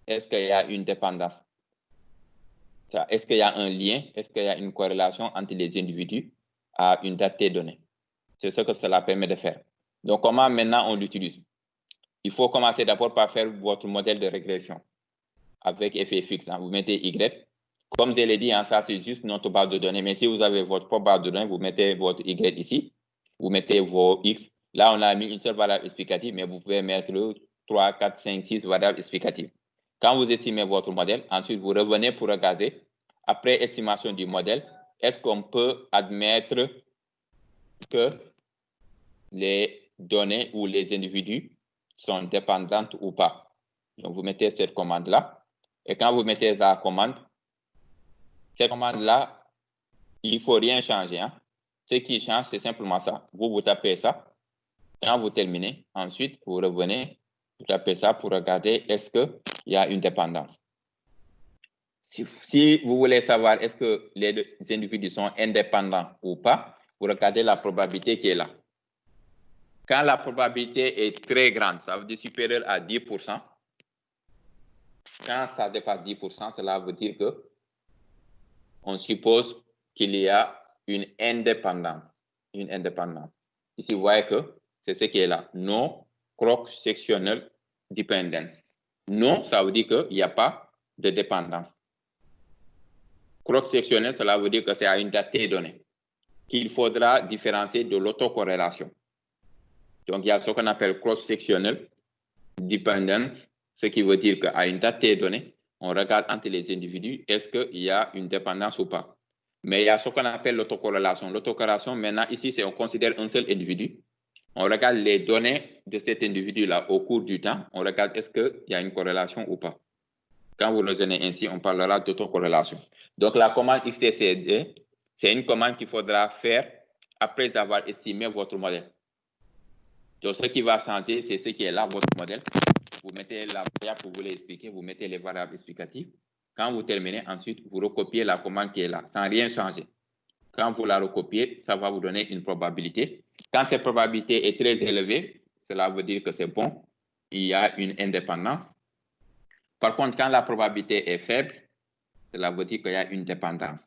est-ce qu'il y a une dépendance? Est-ce qu'il y a un lien? Est-ce qu'il y a une corrélation entre les individus à une date T donnée? C'est ce que cela permet de faire. Donc, comment maintenant on l'utilise? Il faut commencer d'abord par faire votre modèle de régression avec effet fixe. Hein. Vous mettez Y. Comme je l'ai dit, hein, ça c'est juste notre base de données. Mais si vous avez votre propre base de données, vous mettez votre Y ici. Vous mettez vos X. Là, on a mis une seule variable explicative, mais vous pouvez mettre 3, 4, 5, 6 variables explicatives. Quand vous estimez votre modèle, ensuite vous revenez pour regarder, après estimation du modèle, est-ce qu'on peut admettre que les données ou les individus sont dépendantes ou pas. Donc, vous mettez cette commande-là. Et quand vous mettez la commande, cette commande-là, il ne faut rien changer. Hein. Ce qui change, c'est simplement ça. Vous tapez ça. Quand vous terminez, ensuite, vous revenez, vous tapez ça pour regarder est-ce qu'il y a une dépendance. Si vous voulez savoir est-ce que les individus sont indépendants ou pas, vous regardez la probabilité qui est là. Quand la probabilité est très grande, ça veut dire supérieure à 10%. Quand ça dépasse 10%, cela veut dire que on suppose qu'il y a une indépendance. Ici, vous voyez que c'est ce qui est là. No cross-sectional dependence. Non, ça veut dire qu'il n'y a pas de dépendance. Cross-sectional, cela veut dire que c'est à une date T donnée qu'il faudra différencier de l'autocorrélation. Donc, il y a ce qu'on appelle cross-sectional dependence, ce qui veut dire qu'à une date T donnée, on regarde entre les individus, est-ce qu'il y a une dépendance ou pas. Mais il y a ce qu'on appelle l'autocorrélation. L'autocorrélation, maintenant, ici, c'est on considère un seul individu. On regarde les données de cet individu-là au cours du temps. On regarde est-ce qu'il y a une corrélation ou pas. Quand vous raisonnez ainsi, on parlera d'autocorrélation. Donc, la commande XTCD, c'est une commande qu'il faudra faire après avoir estimé votre modèle. Donc, ce qui va changer, c'est ce qui est là, votre modèle. Vous mettez la variable que vous voulez expliquer, vous mettez les variables explicatives. Quand vous terminez, ensuite, vous recopiez la commande qui est là, sans rien changer. Quand vous la recopiez, ça va vous donner une probabilité. Quand cette probabilité est très élevée, cela veut dire que c'est bon, il y a une indépendance. Par contre, quand la probabilité est faible, cela veut dire qu'il y a une dépendance.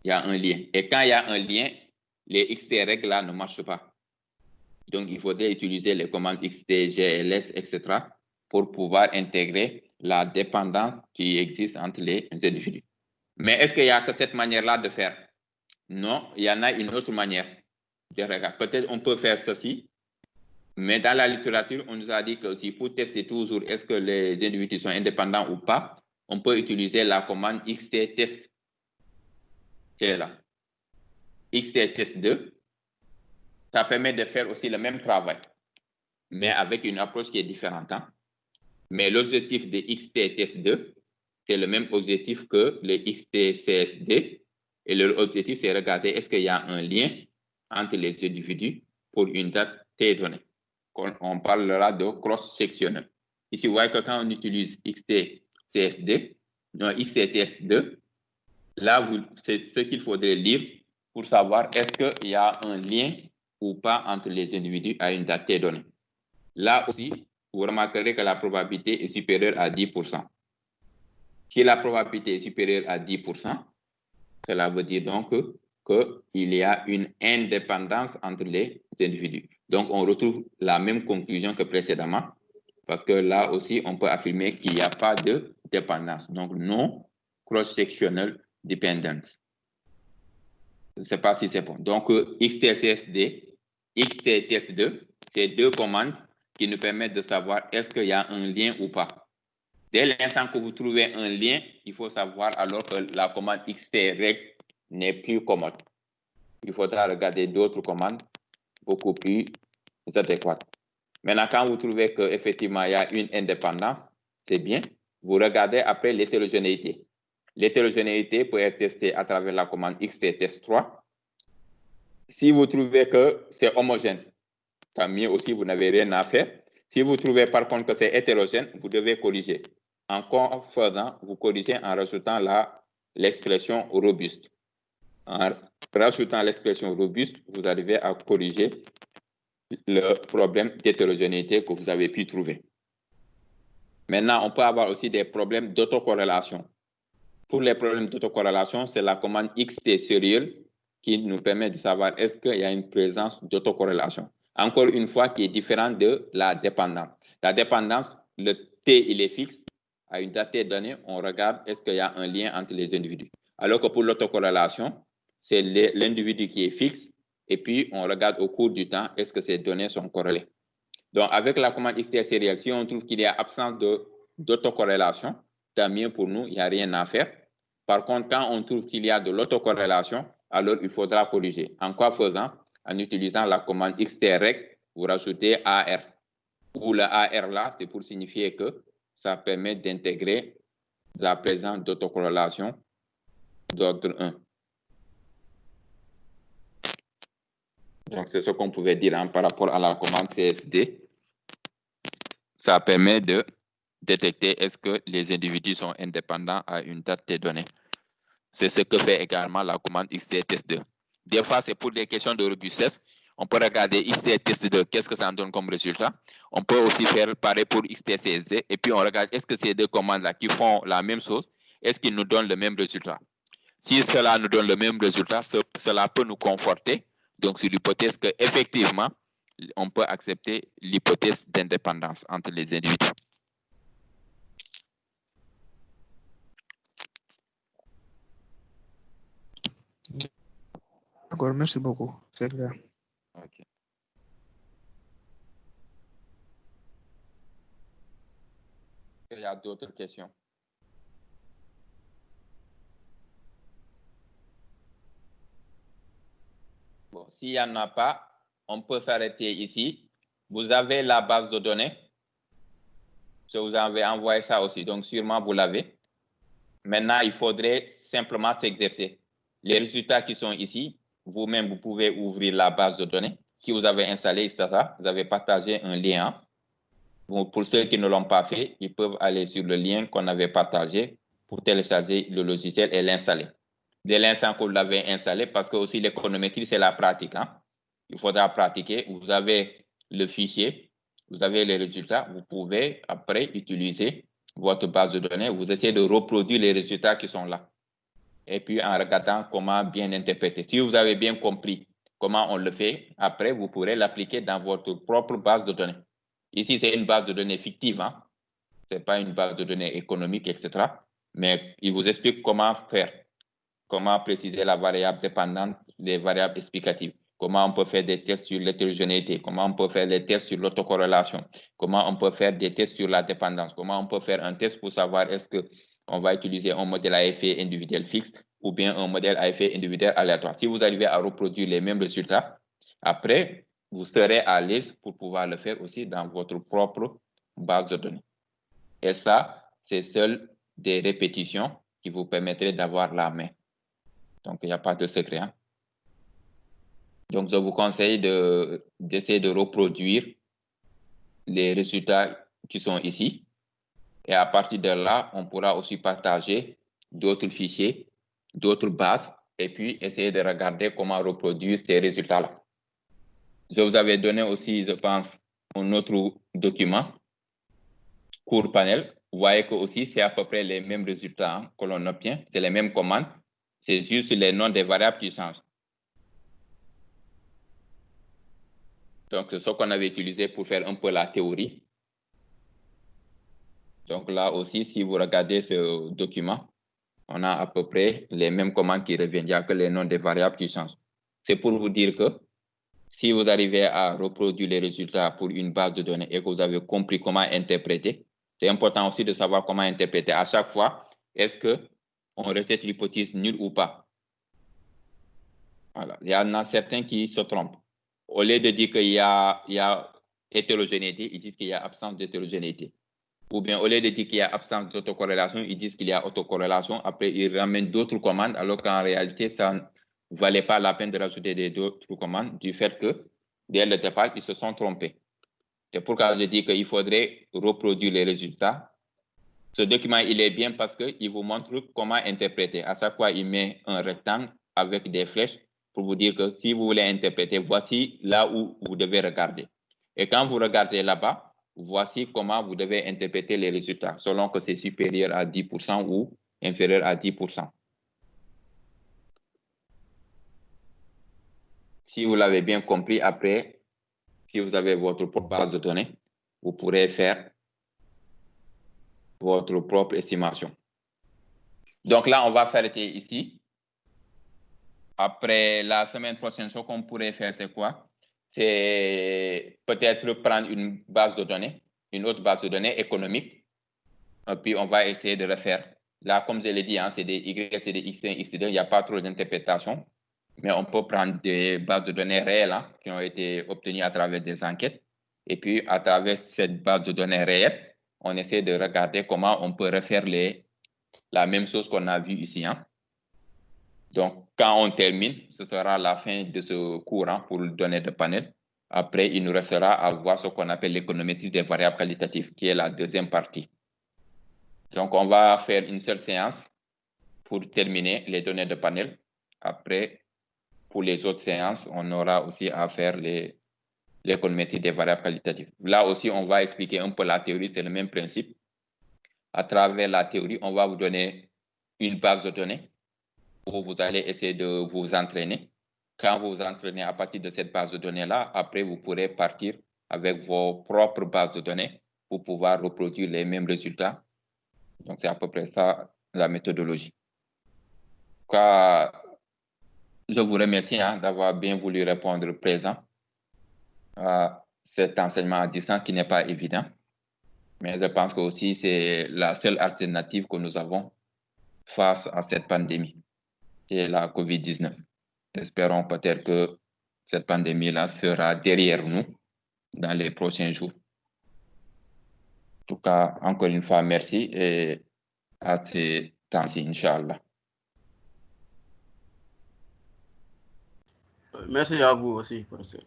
Il y a un lien. Et quand il y a un lien, les XT règles là ne marchent pas. Donc, il faudrait utiliser les commandes XT, GLS, etc. pour pouvoir intégrer la dépendance qui existe entre les individus. Mais est-ce qu'il n'y a que cette manière-là de faire? Non, il y en a une autre manière. Peut-être on peut faire ceci, mais dans la littérature, on nous a dit que si pour tester toujours est-ce que les individus sont indépendants ou pas, on peut utiliser la commande XT-test. C'est là. XT-test2. Ça permet de faire aussi le même travail, mais avec une approche qui est différente. Hein? Mais l'objectif de XT-test2, c'est le même objectif que le XT-CSD. Et leur objectif, c'est regarder est-ce qu'il y a un lien entre les individus pour une date T donnée. On parlera de cross-sectionnel. Ici, vous voyez que quand on utilise XT-CSD, non, XT-TS2, là, c'est ce qu'il faudrait lire pour savoir est-ce qu'il y a un lien ou pas entre les individus à une date T donnée. Là aussi, vous remarquerez que la probabilité est supérieure à 10%. Si la probabilité est supérieure à 10%, cela veut dire donc qu'il y a une indépendance entre les individus. Donc, on retrouve la même conclusion que précédemment, parce que là aussi, on peut affirmer qu'il n'y a pas de dépendance. Donc, non cross-sectional dependence. Je ne sais pas si c'est bon. Donc, XTCSD, XTTS2, c'est deux commandes qui nous permettent de savoir est-ce qu'il y a un lien ou pas. Dès l'instant que vous trouvez un lien, il faut savoir alors que la commande XTREG n'est plus commode. Il faudra regarder d'autres commandes beaucoup plus adéquates. Maintenant, quand vous trouvez qu'effectivement, il y a une indépendance, c'est bien. Vous regardez après l'hétérogénéité. L'hétérogénéité peut être testée à travers la commande XTTest3. Si vous trouvez que c'est homogène, tant mieux aussi, vous n'avez rien à faire. Si vous trouvez par contre que c'est hétérogène, vous devez corriger. En faisant, vous corrigez en rajoutant l'expression robuste. En rajoutant l'expression robuste, vous arrivez à corriger le problème d'hétérogénéité que vous avez pu trouver. Maintenant, on peut avoir aussi des problèmes d'autocorrélation. Pour les problèmes d'autocorrélation, c'est la commande XT serial qui nous permet de savoir est-ce qu'il y a une présence d'autocorrélation. Encore une fois, qui est différente de la dépendance. La dépendance, le T, il est fixe. À une date T donnée, on regarde est-ce qu'il y a un lien entre les individus. Alors que pour l'autocorrélation, c'est l'individu qui est fixe. Et puis, on regarde au cours du temps, est-ce que ces données sont corrélées. Donc, avec la commande XT serial, si on trouve qu'il y a absence d'autocorrélation, tant mieux pour nous, il n'y a rien à faire. Par contre, quand on trouve qu'il y a de l'autocorrélation, alors il faudra corriger. En quoi faisant? En utilisant la commande XTREG, vous rajoutez AR. Ou le AR là, c'est pour signifier que ça permet d'intégrer la présence d'autocorrélation d'ordre 1. Donc, c'est ce qu'on pouvait dire par rapport à la commande CSD. Ça permet de détecter est-ce que les individus sont indépendants à une date T donnée. C'est ce que fait également la commande XTTest2. Des fois, c'est pour des questions de robustesse. On peut regarder XTTest2, qu'est-ce que ça donne comme résultat. On peut aussi faire pareil pour XTCSD. Et puis, on regarde est-ce que ces deux commandes-là qui font la même chose, est-ce qu'ils nous donnent le même résultat. Si cela nous donne le même résultat, cela peut nous conforter. Donc, sur l'hypothèse qu'effectivement, on peut accepter l'hypothèse d'indépendance entre les individus. D'accord, merci beaucoup. C'est clair. Okay. qu'il y a d'autres questions? Bon, s'il n'y en a pas, on peut s'arrêter ici. Vous avez la base de données. Je vous avais envoyé ça aussi, donc sûrement vous l'avez. Maintenant, il faudrait simplement s'exercer. Les résultats qui sont ici, vous-même, vous pouvez ouvrir la base de données. Si vous avez installé Stata, vous avez partagé un lien. Bon, pour ceux qui ne l'ont pas fait, ils peuvent aller sur le lien qu'on avait partagé pour télécharger le logiciel et l'installer. Dès l'instant que vous l'avez installé, parce que aussi l'économétrie, c'est la pratique. Hein? Il faudra pratiquer. Vous avez le fichier, vous avez les résultats. Vous pouvez après utiliser votre base de données. Vous essayez de reproduire les résultats qui sont là. Et puis en regardant comment bien interpréter. Si vous avez bien compris comment on le fait, après, vous pourrez l'appliquer dans votre propre base de données. Ici, c'est une base de données fictive. Hein? Ce n'est pas une base de données économique, etc. Mais il vous explique comment faire. Comment préciser la variable dépendante des variables explicatives. Comment on peut faire des tests sur l'hétérogénéité. Comment on peut faire des tests sur l'autocorrélation. Comment on peut faire des tests sur la dépendance. Comment on peut faire un test pour savoir est-ce qu'on va utiliser un modèle à effet individuel fixe ou bien un modèle à effet individuel aléatoire. Si vous arrivez à reproduire les mêmes résultats, après, vous serez à l'aise pour pouvoir le faire aussi dans votre propre base de données. Et ça, c'est seul des répétitions qui vous permettraient d'avoir la main. Donc, il n'y a pas de secret. Hein? Donc, je vous conseille d'essayer de reproduire les résultats qui sont ici. Et à partir de là, on pourra aussi partager d'autres fichiers, d'autres bases, et puis essayer de regarder comment reproduire ces résultats-là. Je vous avais donné aussi, je pense, un autre document, cours panel. Vous voyez que aussi, c'est à peu près les mêmes résultats hein, que l'on obtient. C'est les mêmes commandes. C'est juste les noms des variables qui changent. Donc, c'est ce qu'on avait utilisé pour faire un peu la théorie. Donc là aussi, si vous regardez ce document, on a à peu près les mêmes commandes qui reviennent. Il n'y a que les noms des variables qui changent. C'est pour vous dire que si vous arrivez à reproduire les résultats pour une base de données et que vous avez compris comment interpréter, c'est important aussi de savoir comment interpréter. À chaque fois, est-ce qu'on rejette l'hypothèse nulle ou pas? Voilà. Il y en a certains qui se trompent. Au lieu de dire qu'il y a hétérogénéité, ils disent qu'il y a absence d'hétérogénéité. Ou bien au lieu de dire qu'il y a absence d'autocorrélation, ils disent qu'il y a autocorrélation. Après, ils ramènent d'autres commandes, alors qu'en réalité, ça ne valait pas la peine de rajouter d'autres commandes du fait que, dès le départ, ils se sont trompés. C'est pourquoi je dis qu'il faudrait reproduire les résultats. Ce document, il est bien parce qu'il vous montre comment interpréter. À chaque fois, il met un rectangle avec des flèches pour vous dire que si vous voulez interpréter, voici là où vous devez regarder. Et quand vous regardez là-bas, voici comment vous devez interpréter les résultats, selon que c'est supérieur à 10% ou inférieur à 10%. Si vous l'avez bien compris, après, si vous avez votre propre base de données, vous pourrez faire votre propre estimation. Donc là, on va s'arrêter ici. Après, la semaine prochaine, ce qu'on pourrait faire, c'est quoi? C'est peut-être prendre une base de données, une autre base de données économique, et puis on va essayer de refaire. Là, comme je l'ai dit, hein, c'est des Y, c'est des X1, X2, il n'y a pas trop d'interprétation, mais on peut prendre des bases de données réelles hein, qui ont été obtenues à travers des enquêtes, et puis à travers cette base de données réelle, on essaie de regarder comment on peut refaire la même chose qu'on a vu ici. Hein. Donc, quand on termine, ce sera la fin de ce cours hein, pour le données de panel. Après, il nous restera à voir ce qu'on appelle l'économétrie des variables qualitatives, qui est la deuxième partie. Donc, on va faire une seule séance pour terminer les données de panel. Après, pour les autres séances, on aura aussi à faire l'économétrie des variables qualitatives. Là aussi, on va expliquer un peu la théorie, c'est le même principe. À travers la théorie, on va vous donner une base de données où vous allez essayer de vous entraîner. Quand vous vous entraînez à partir de cette base de données-là, après, vous pourrez partir avec vos propres bases de données pour pouvoir reproduire les mêmes résultats. Donc, c'est à peu près ça, la méthodologie. Je vous remercie hein, d'avoir bien voulu répondre présent à cet enseignement à distance qui n'est pas évident. Mais je pense que aussi c'est la seule alternative que nous avons face à cette pandémie, c'est la COVID-19. Espérons peut-être que cette pandémie-là sera derrière nous dans les prochains jours. En tout cas, encore une fois, merci et à ces temps-ci, Inch'Allah. Merci à vous aussi, professeur.